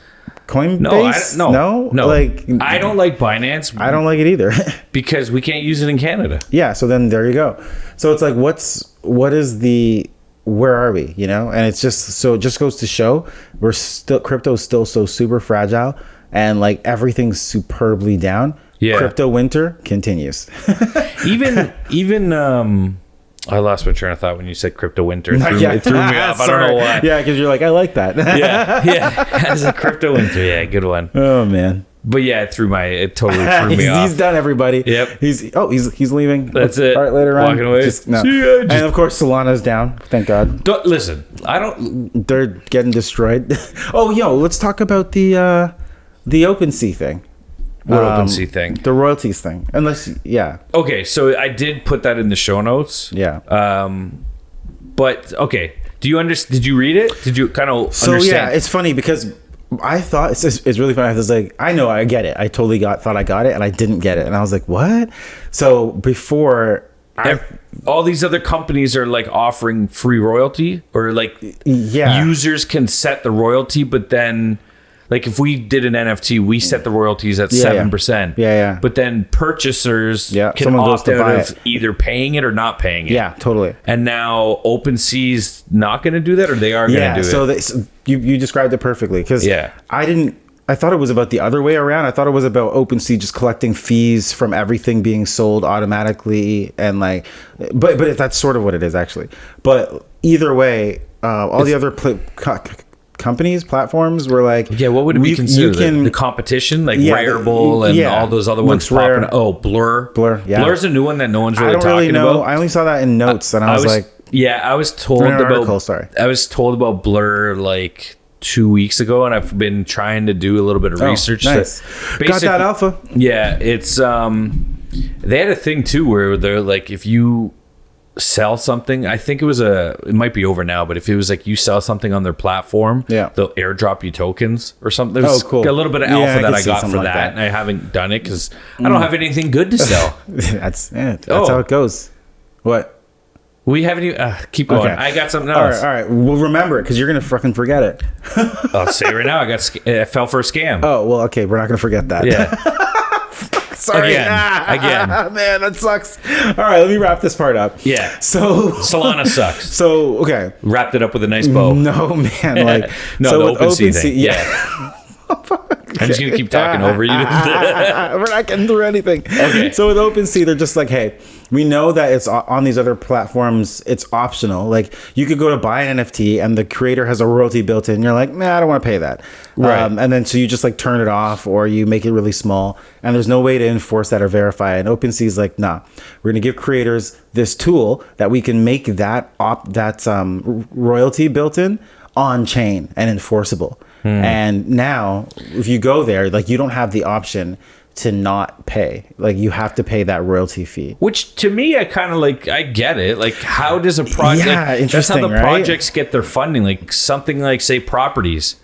Coinbase? No.
Like, I don't like Binance.
I don't like it either
because we can't use it in Canada.
Yeah. So then there you go. So it's like, where are we? You know, and it's just so it just goes to show crypto's still so super fragile, and like everything's superbly down. Yeah. Crypto winter continues. even I lost my train of thought when you said crypto winter. It threw me off. I don't know why. Yeah, because you're like, I like that.
yeah. As a crypto winter, yeah, good one.
Oh man.
But yeah, it totally threw me off.
He's done, everybody.
Yep.
He's leaving.
That's it.
All right, later on.
Walking away.
And of course, Solana's down. Thank God.
Listen,
they're getting destroyed. Let's talk about the OpenSea thing.
What OpenSea thing?
The royalties thing.
Okay, so I did put that in the show notes.
Yeah.
But okay, did you read it? Did you kind of understand?
So yeah, it's funny because I thought it's really funny. I was like, I get it. I totally thought I got it, and I didn't get it, and I was like, what? So before.
All these other companies are like offering free royalty, or like users can set the royalty, but then like if we did an NFT, we set the royalties at 7%.
Yeah.
But then purchasers can opt out of either paying it or not paying it.
Yeah, totally.
And now OpenSea's not going to do that, or they are going to do it.
So you described it perfectly, because I thought it was about the other way around. I thought it was about OpenSea just collecting fees from everything being sold automatically, and like, but that's sort of what it is actually. But either way, all the other companies, platforms were like,
what would we consider the competition, like Rarible and all those other ones popping up? Oh, Blur. Blur's a new one that no one's really talking about.
I only saw that in notes, and I was like,
I was told about Blur like 2 weeks ago, and I've been trying to do a little bit of research.
Nice. Got that alpha.
Yeah, it's they had a thing too where they're like, if you sell something, I think it might be over now, but if it was like you sell something on their platform, they'll airdrop you tokens or something. There's
cool.
A little bit of alpha that I got for that, and I haven't done it because I don't have anything good to sell.
That's how it goes. What?
We haven't even... keep going. Okay. I got something else.
All right. We'll remember it, because you're going to fucking forget it.
I'll say it right now. I fell for a scam.
Oh, well, okay. We're not going to forget that.
Yeah.
Sorry. Again. Man, that sucks. All right, let me wrap this part up.
Yeah.
So...
Solana sucks.
So, okay.
Wrapped it up with a nice bow.
No, man. Like,
the OpenSea thing. Yeah. I'm just going to keep talking over you.
We're not getting through anything.
Okay.
So with OpenSea, they're just like, hey, we know that it's on these other platforms, it's optional. Like, you could go to buy an NFT and the creator has a royalty built in. You're like, I don't want to pay that. Right. And then so you just like turn it off, or you make it really small, and there's no way to enforce that or verify it. And OpenSea is like, nah, we're going to give creators this tool that we can make that royalty built in on chain and enforceable. And now if you go there, like, you don't have the option to not pay. Like, you have to pay that royalty fee.
Which to me, I kind of like, I get it. Like, how does a project, that's how the projects get their funding. Like something like, say, properties,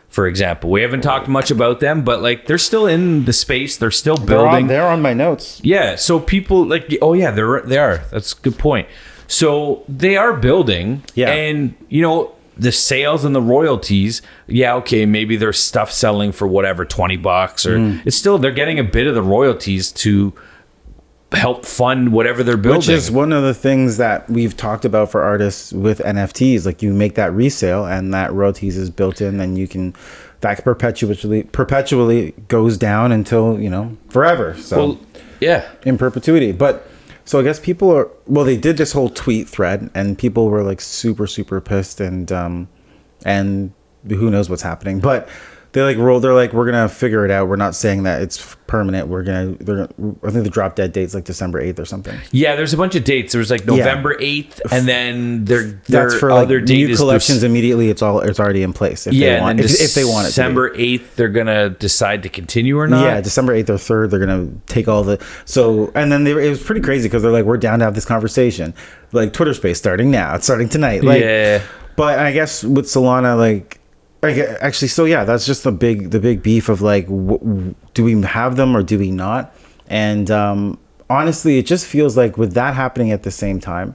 for example. We haven't talked much about them, but like, they're still in the space. They're still building.
They're on my notes.
Yeah. So people like, they are. That's a good point. So they are building. Yeah. And, the sales and the royalties, okay, maybe there's stuff selling for whatever, $20, or it's still, they're getting a bit of the royalties to help fund whatever they're building.
Which is one of the things that we've talked about for artists with NFTs. Like, you make that resale and that royalties is built in, and that perpetually goes down until, forever. So in perpetuity. But so I guess they did this whole tweet thread, and people were like super, super pissed, and who knows what's happening. But they like they're like, we're going to figure it out. We're not saying that it's permanent. I think the drop dead date's like December 8th or something.
Yeah, there's a bunch of dates. There's like November 8th, and then that's
for
other
like new collections immediately. It's already in place. If they want it.
December 8th, they're going to decide to continue or not.
Yeah, December 8th or 3rd, they're going to take all the... So, and then it was pretty crazy, because they're like, we're down to have this conversation. Like, Twitter Space starting now. It's starting tonight. Like, yeah. But I guess with Solana, like... Actually, so yeah, that's just the big beef of like, do we have them or do we not? And honestly, it just feels like with that happening at the same time,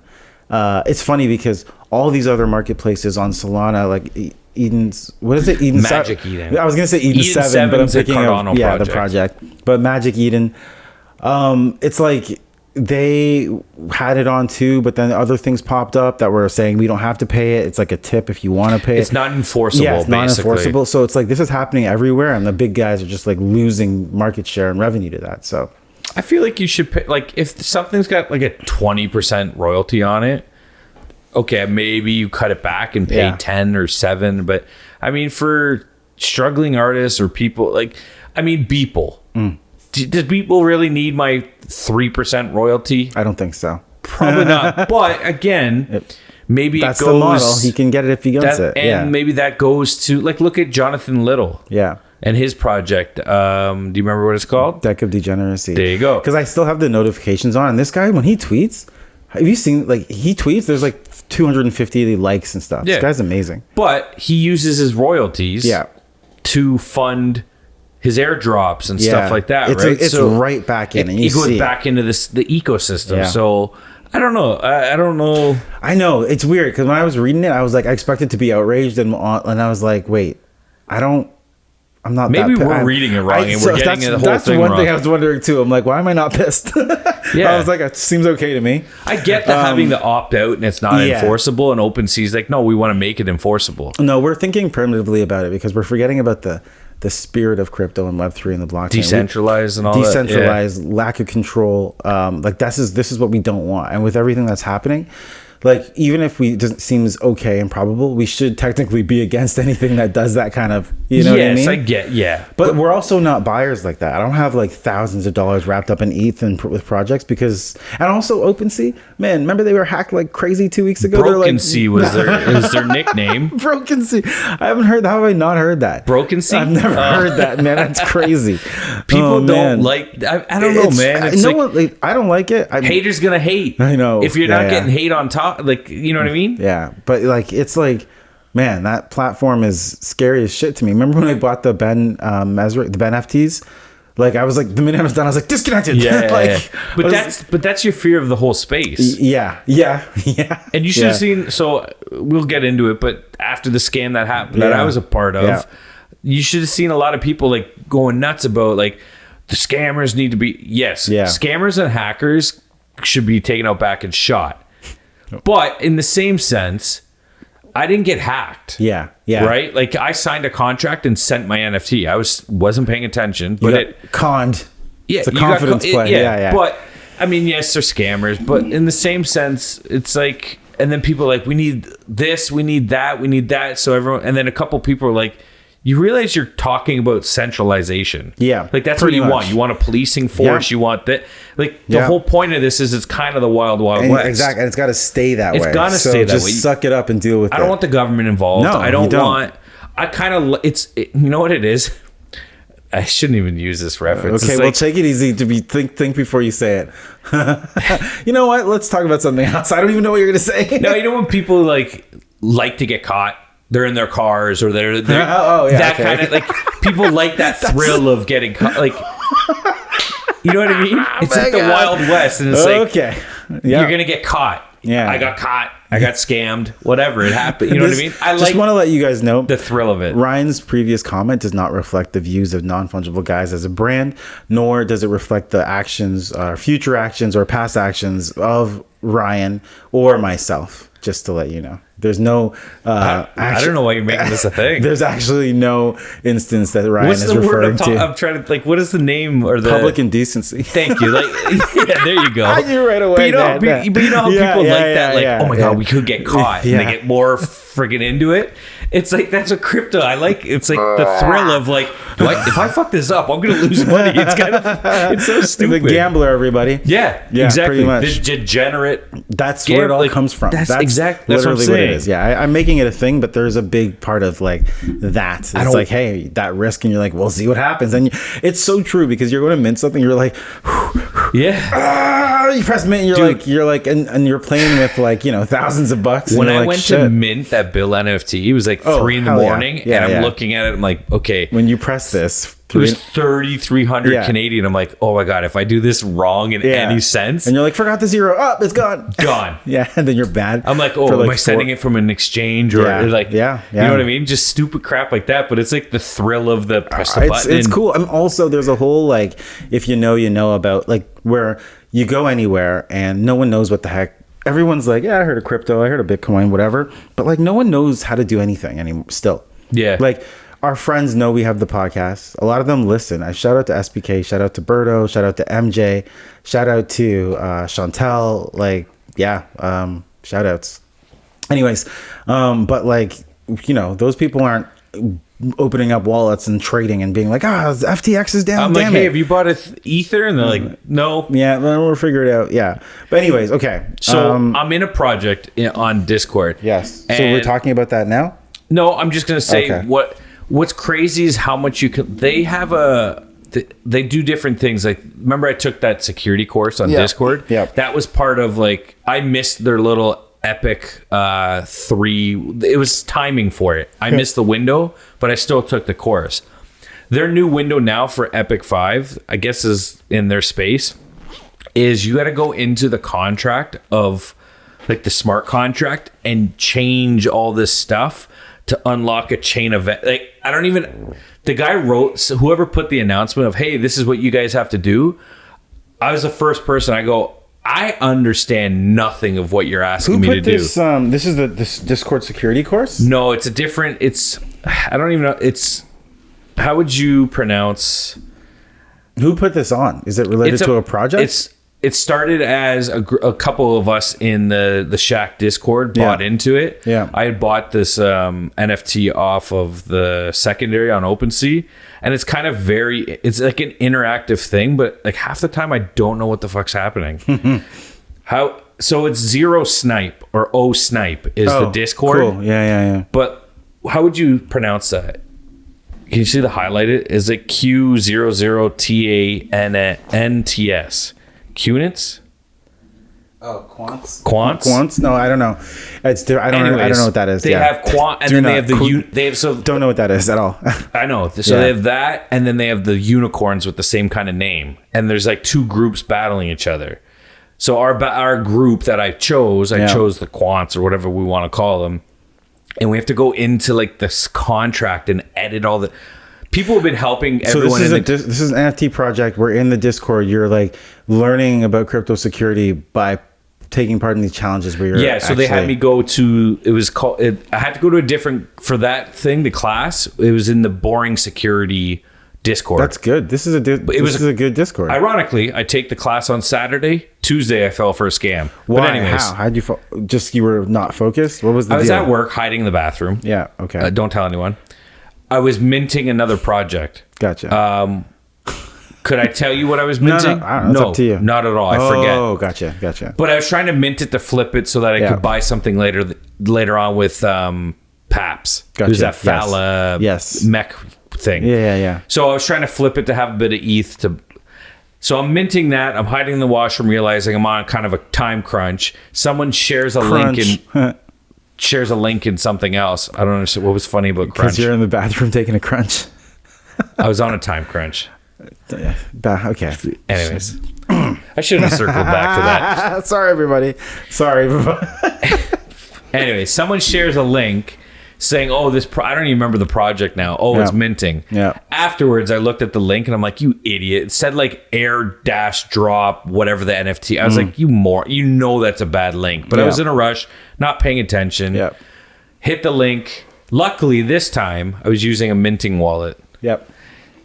it's funny because all these other marketplaces on Solana, like Eden's, what is it?
Magic Eden.
I was gonna say Eden 7, but I'm thinking of the project. But Magic Eden, it's like they had it on too, but then other things popped up that were saying we don't have to pay it. It's like a tip if you want to pay it.
It's not enforceable.
Yeah, it's not enforceable. So it's like this is happening everywhere, and the big guys are just like losing market share and revenue to that. So
I feel like you should pay, like if something's got like a 20% royalty on it, okay, maybe you cut it back and pay 10 or 7. But I mean, for struggling artists or people like, I mean, Beeple. Does Beeple really need my 3% royalty?
I don't think so.
Probably not. But again, maybe
that's
it goes,
the model. He can get it if he gets it.
And maybe that goes to, like, look at Jonathan Little.
Yeah.
And his project. Do you remember what it's called?
Deck of Degeneracy.
There you go.
Because I still have the notifications on. And this guy, when he tweets, have you seen, like, he tweets, there's like 250 likes and stuff. Yeah. This guy's amazing.
But he uses his royalties to fund his airdrops and stuff like that, right?
It's so right back in, and you
goes back into the ecosystem. Yeah. So I don't know. I don't know.
I know it's weird because when I was reading it, I was like, I expected to be outraged, and I was like, wait, I'm not.
Maybe we're reading it wrong, and we're getting the whole thing wrong. That's one thing
I was wondering too. I'm like, why am I not pissed? I was like, it seems okay to me.
I get the having the opt out and it's not enforceable, and OpenSea's like, no, we want to make it enforceable.
No, we're thinking primitively about it because we're forgetting about the spirit of crypto and Web3 and the blockchain.
Decentralized and all
that. Lack of control. Like this is what we don't want. And with everything that's happening, like even if it seems okay and probable, we should technically be against anything that does that kind of, you know what I mean?
I get,
But we're also not buyers like that. I don't have like thousands of dollars wrapped up in ETH and with projects because, and also OpenSea, man, remember they were hacked like crazy 2 weeks ago?
Broken Sea was their nickname.
Broken Sea. I haven't heard that. How have I not heard that?
Broken Sea?
I've never heard that, man. That's crazy.
People don't like, I don't know, man. It's
I don't like it.
Haters gonna hate.
I know.
If you're not getting hate on top, like, you know what I mean?
Yeah, but like it's like, man, that platform is scary as shit to me. Remember when I bought the BeNFTs? Like I was like, the minute I was done, I was like, disconnected.
But that's your fear of the whole space.
Yeah.
And you should have seen. So we'll get into it. But after the scam that happened, that I was a part of, you should have seen a lot of people like going nuts about like the scammers need to be scammers and hackers should be taken out back and shot. But in the same sense, I didn't get hacked. Yeah. Right? Like I signed a contract and sent my NFT. I wasn't paying attention, but it
conned.
Yeah,
it's a confidence play. Yeah.
But I mean, yes, they're scammers, but in the same sense, it's like, and then people are like, we need this, we need that. So everyone, and then a couple people are like, you realize you're talking about centralization. Yeah. Like that's what you want. You want a policing force. You want that. Like the whole point of this is it's kind of the wild West.
Exactly. And it's got to stay that way.
It's got to stay that way.
Just suck it up and deal with it.
I don't want the government involved. No, I don't want, I kind of, you know what it is? I shouldn't even use this reference.
Okay, well, take it easy to think before you say it. You know what? Let's talk about something else. I don't even know what you're going to say.
No, you know when people like to get caught? They're in their cars or they're that kind of like people like that thrill of getting caught. Like, you know what I mean? It's like the Wild West, and it's like you're gonna get caught. Yeah, I got caught. I got scammed. Whatever, it happened. You know what I mean? I
just want to let you guys know
the thrill of it.
Ryan's previous comment does not reflect the views of Non-Fungible Guys as a brand, nor does it reflect the actions, future actions, or past actions of Ryan or myself. Just to let you know, there's no.
I don't know why you're making this a thing.
There's actually no instance that Ryan is referring to.
I'm trying to like. What is the name or the
public indecency?
Thank you. Like, yeah, there you go.
I knew right away.
But you know how people like that. Like, oh my god, we could get caught, and they get more friggin' into it. It's like that's a crypto. I like. It's like the thrill of like, if I fuck this up, I'm gonna lose money. It's kind of. It's so stupid.
The gambler, everybody.
Yeah, exactly. Pretty much. The degenerate.
That's where it all comes from.
That's exactly
literally
what
it is. Yeah, I'm making it a thing, but there's a big part of like that. It's like, hey, that risk, and you're like, we'll see what happens. And it's so true because you're going to mint something. You're like, you press mint. And you're like, and you're playing with like thousands of bucks.
When I went to mint that Bill NFT, it was like 3 in the morning, and I'm looking at it. I'm like, okay,
when you press this,
It was 3,300 Canadian. I'm like, oh my God, if I do this wrong in any sense.
And you're like, forgot the zero. Oh, it's gone.
Gone.
Yeah. And then you're bad.
I'm like, oh, am I sending it from an exchange? Or like, you know what I mean? Just stupid crap like that. But it's like the thrill of the press the button.
It's cool. And also there's a whole, like, if you know about, like, where you go anywhere and no one knows what the heck. Everyone's like, yeah, I heard of crypto. I heard of Bitcoin, whatever. But like, no one knows how to do anything anymore still.
Yeah.
Like, our friends know we have the podcast. A lot of them listen. I shout out to SBK, shout out to Berto, shout out to MJ, shout out to Chantel. Like, shout outs. Anyways, but like, you know, those people aren't opening up wallets and trading and being like, FTX is down.
I'm like, hey, have you bought Ether? And they're like, no.
Yeah, then we'll figure it out. Yeah. But anyways, okay.
So I'm in a project on Discord.
Yes. So we're talking about that now?
No, I'm just going to say what's crazy is how much you can. They have they do different things. Like, remember I took that security course on Discord?
Yeah.
That was part of, like, I missed their little Epic 3. It was timing for it. I missed the window, but I still took the course. Their new window now for Epic 5, I guess is in their space, is you got to go into the contract of, like, the smart contract and change all this stuff to unlock a chain event. Like, I don't even, the guy wrote, so whoever put the announcement of, hey, this is what you guys have to do. I was the first person. I go, I understand nothing of what you're asking me to do.
This is this Discord security course?
No, it's a different, I don't even know. It's, how would you pronounce?
Who put this on? Is it related to a project?
It started as a couple of us in the Shack Discord bought into it.
Yeah.
I had bought this NFT off of the secondary on OpenSea, and it's kind of it's like an interactive thing, but like half the time I don't know what the fuck's happening. So it's Zero Snipe or O Snipe is the Discord.
Cool. Yeah.
But how would you pronounce that? Can you see the highlighted? Is it Q00TANNTS? Qunits?
Oh, quants.
Quants?
No, I don't know. I don't know what that is.
They have quant, and then they have
don't know what that is at all.
I know. So they have that, and then they have the unicorns with the same kind of name, and there's like two groups battling each other. So our group that I chose the quants or whatever we want to call them, and we have to go into like this contract and edit all the. People have been helping everyone.
So this is an NFT project. We're in the Discord. You're like learning about crypto security by taking part in these challenges where you're
so they had me go to, it was called, I had to go to a different, for that thing, the class, it was in the boring security Discord.
That's good. This is a good Discord.
Ironically, I take the class on Saturday. Tuesday, I fell for a scam.
Why?
But anyways.
How'd you fall? Just you were not focused? What was the deal?
I was at work hiding in the bathroom.
Yeah, okay.
Don't tell anyone. I was minting another project.
Gotcha.
Could I tell you what I was minting?
No, I don't know. It's up to you.
Not at all. I forget.
Oh, gotcha.
But I was trying to mint it to flip it so that I could buy something later on with Paps.
Gotcha.
Who's that Fala mech thing.
Yeah.
So I was trying to flip it to have a bit of ETH to. So I'm minting that. I'm hiding in the washroom, realizing I'm on kind of a time crunch. Someone shares a link in something else. I don't understand what was funny about crunch.
Because you're in the bathroom taking a crunch.
I was on a time crunch.
Okay.
Anyways, I shouldn't have circled back to that.
Sorry, everybody.
Anyway, someone shares a link saying, "Oh, I don't even remember the project now. Oh, it's minting."
Yeah.
Afterwards, I looked at the link and I'm like, "You idiot!" It said like air-drop whatever the NFT. I was like, "You know that's a bad link." But I was in a rush, not paying attention.
Yep.
Hit the link. Luckily, this time I was using a minting wallet.
Yep.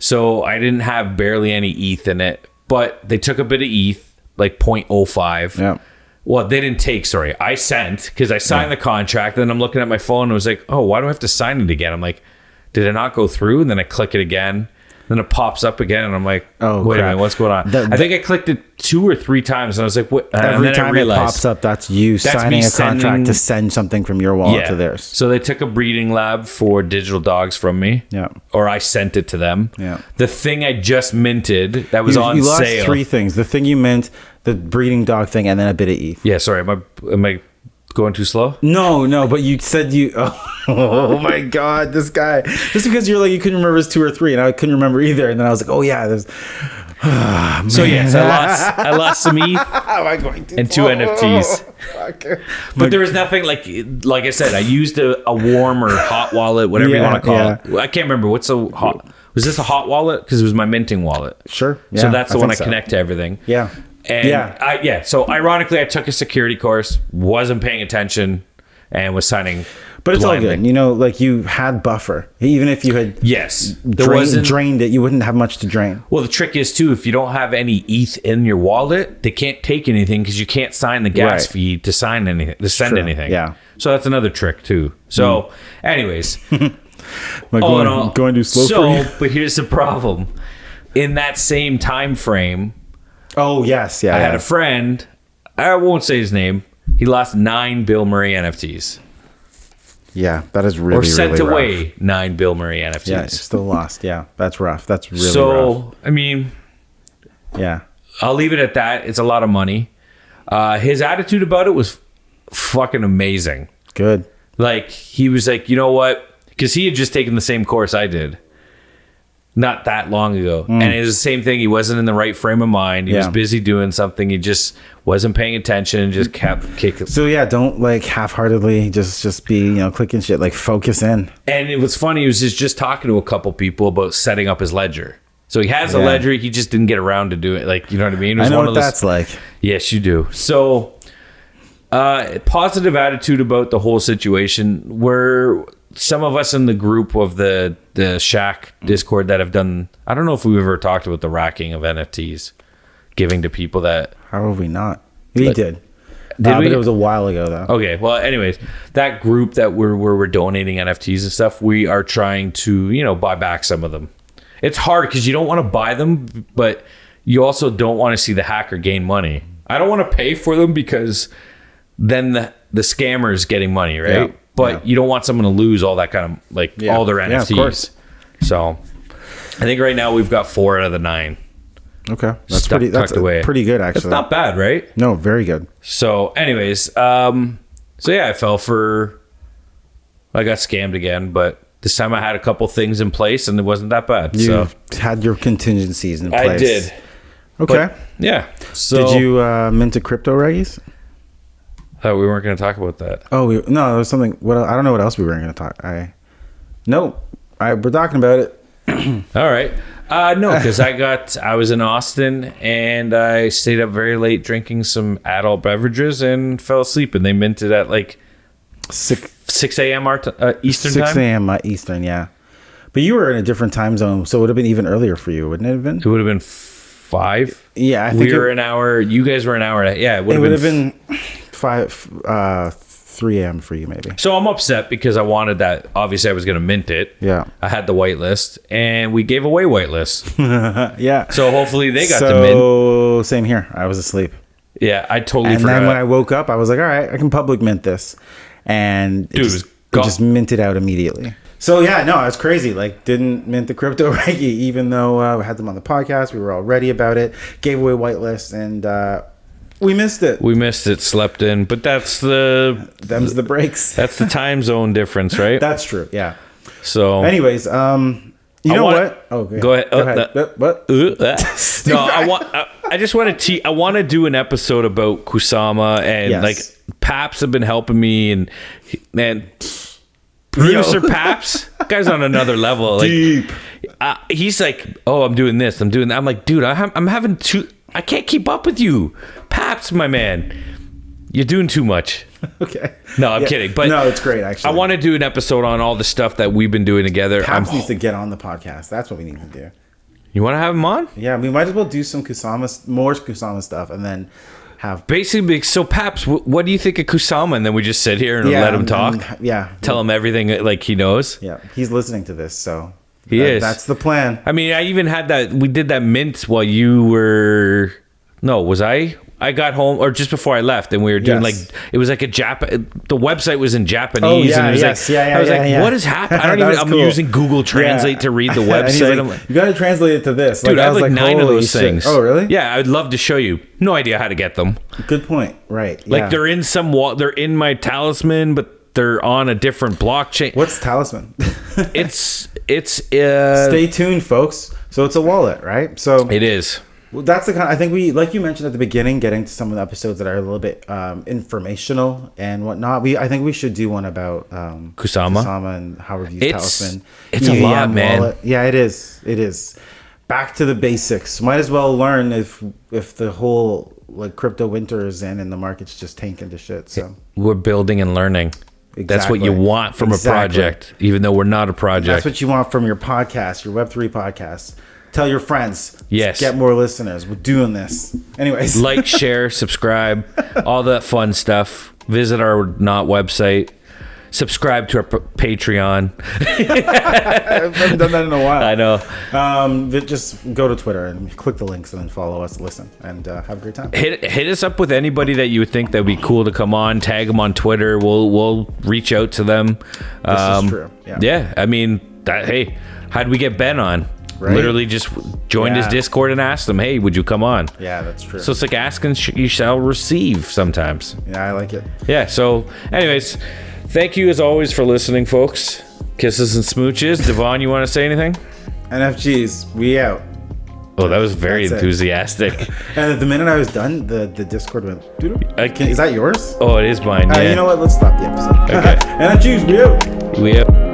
So I didn't have barely any ETH in it, but they took a bit of ETH, like 0.05.
Yeah.
Well, they didn't take, sorry. I sent, because I signed the contract, then I'm looking at my phone and it was like, oh, why do I have to sign it again? I'm like, did it not go through? And then I click it again. Then it pops up again and I'm like, oh, wait a minute, what's going on? I think I clicked it 2 or 3 times and I was like, what?
Every time it pops up, that's signing a contract to send something from your wallet to theirs.
So they took a breeding lab for digital dogs from me.
Yeah.
Or I sent it to them.
Yeah.
The thing I just minted that was on sale.
You lost 3 things. The thing you mint, the breeding dog thing, and then a bit of ETH.
Yeah, sorry. Am I going too slow?
No, but you said you... Oh. Oh my god, this guy. Just because you're like you couldn't remember his 2 or 3, and I couldn't remember either, and then I was like, oh yeah, there's.
So yes, I lost some ETH and 2 NFTs. But there was nothing like I said. I used a warm or hot wallet, whatever you want to call it. I can't remember what's a hot. Was this a hot wallet? Because it was my minting wallet.
Sure. Yeah,
so that's the one I connect to everything.
Yeah.
And so ironically, I took a security course, wasn't paying attention, and was signing.
But it's
blindly.
all good. You know, like you had buffer. Even if you had drained it, you wouldn't have much to drain.
Well, the trick is too, if you don't have any ETH in your wallet, they can't take anything because you can't sign the gas fee to sign anything, to send anything.
Yeah.
So that's another trick too. So, anyways,
all in all, going to slow for you.
But here's the problem: in that same time frame.
Oh yes, yeah.
I had a friend. I won't say his name. He lost 9 Bill Murray NFTs.
Yeah, that is really,
or sent
really
away
rough.
9 Bill Murray NFTs.
Yeah, it's still lost. Yeah, that's rough. That's really rough.
So, I mean,
yeah,
I'll leave it at that. It's a lot of money. His attitude about it was fucking amazing.
Good.
Like, he was like, you know what? Because he had just taken the same course I did not that long ago. And it was the same thing. He wasn't in the right frame of mind. He was busy doing something. He just wasn't paying attention and just kept kicking.
So yeah, don't like half-heartedly just be, clicking shit. Like focus in.
And it was funny. He was just talking to a couple people about setting up his ledger. So he has a ledger. He just didn't get around to do it. Like, you know what I mean? It was
I know what that's like. Yes,
you do. So positive attitude about the whole situation. Where some of us in the group of the Shack Discord that have done, I don't know if we've ever talked about the racking of NFTs, giving to people that.
How have we not? We did.
Did we?
But it was a while ago though.
Okay. Well, anyways, that group that we're donating NFTs and stuff, we are trying to, buy back some of them. It's hard because you don't want to buy them, but you also don't want to see the hacker gain money. I don't want to pay for them because then the scammer is getting money, right? Yeah. But you don't want someone to lose all that kind of all their NFTs. Yeah, of course. So I think right now we've got 4 out of the 9.
Okay, that's pretty good actually.
It's not bad, right?
No, very good.
So, anyways, I got scammed again, but this time I had a couple things in place and it wasn't that bad.
You had your contingencies in place.
I did.
Okay.
But, yeah. So
did you mint a crypto, Raggies?
We weren't going to talk about that.
Oh, no, there was something. I don't know what else we weren't going to talk. We're talking about it.
All right. No, because I was in Austin and I stayed up very late drinking some adult beverages and fell asleep. And they minted at 6 a.m. Eastern time.
6 a.m. Eastern, yeah. But you were in a different time zone, so it would have been even earlier for you, wouldn't it have been?
It would have been 5.
Yeah, I think
we were an hour. You guys were an hour. Yeah,
it would have been 3 a.m. for you, maybe.
So I'm upset because I wanted that. Obviously, I was going to mint it.
Yeah.
I had the whitelist, and we gave away whitelist.
Yeah.
So hopefully they got the mint.
So same here. I was asleep.
Yeah, I totally forgot.
And then when I woke up, I was like, all right, I can public mint this. And it just minted out immediately. So yeah, no, it's crazy. Didn't mint the crypto Reggie, even though we had them on the podcast. We were all ready about it. Gave away whitelist, and we missed it.
Slept in, but them's
the breaks.
That's the time zone difference, right?
That's true. Yeah.
So,
anyways, what? Oh,
go ahead.
What?
No, I just want to. I want to do an episode about Kusama and Paps have been helping me, and man, producer Paps, guy's on another level.
Deep.
He's like, oh, I'm doing this. I'm doing that. I'm like, dude, I'm having two. I can't keep up with you. Paps, my man. You're doing too much.
Okay.
No, I'm kidding. But
no, it's great, actually.
I want to do an episode on all the stuff that we've been doing together.
Paps needs to get on the podcast. That's what we need to do.
You want to have him on?
Yeah, we might as well do some more Kusama stuff and then have...
Basically, so Paps, what do you think of Kusama? And then we just sit here and let him talk? Tell him everything like he knows?
Yeah, he's listening to this, so...
He is.
That's the plan.
I mean, I even had that. We did that mint while you were. No, was I? I got home or just before I left, and we were doing it was like a the website was in Japanese.
Oh yeah,
and it was
I was like,
what is happening? I don't even. I'm using Google Translate to read the website.
Like, you got to translate it to this,
dude. I have like 9 of those things.
Oh really?
Yeah, I'd love to show you. No idea how to get them.
Good point. Right.
Like they're in they're in my talisman, but they're on a different blockchain.
What's Talisman?
It's
Stay tuned, folks. So it's a wallet, right? So
it is.
Well, that's the kind. I think we, like you mentioned at the beginning, getting to some of the episodes that are a little bit informational and whatnot. I think we should do one about Kusama and how we've used Talisman.
It's a lot, man.
Wallet. Yeah, it is. It is. Back to the basics. Might as well learn if the whole like crypto winter is in and the market's just tanking to shit. So
we're building and learning. Exactly. That's what you want from a project, even though we're not a project.
That's what you want from your podcast, your Web3 podcast. Tell your friends.
Yes.
Get more listeners. We're doing this. Anyways.
Like, share, subscribe, all that fun stuff. Visit our not website. Subscribe to our Patreon.
I haven't done that in a while.
I know.
Just go to Twitter and click the links and then follow us, listen, and have a great time.
Hit us up with anybody that you would think that would be cool to come on. Tag them on Twitter. We'll reach out to them.
This is true.
Yeah. I mean, hey, how'd we get Ben on? Right? Literally just joined his Discord and asked him, hey, would you come on?
Yeah, that's true.
So it's like asking you shall receive sometimes.
Yeah, I like it.
Yeah, so anyways, thank you as always for listening, folks. Kisses and smooches. Devon, you want to say anything?
NFGs, we out.
Oh, that was very enthusiastic.
And at the minute I was done, the Discord went, is that yours?
Oh, it is mine, yeah.
You know what? Let's stop the episode.
Okay.
NFGs, we out.
We out.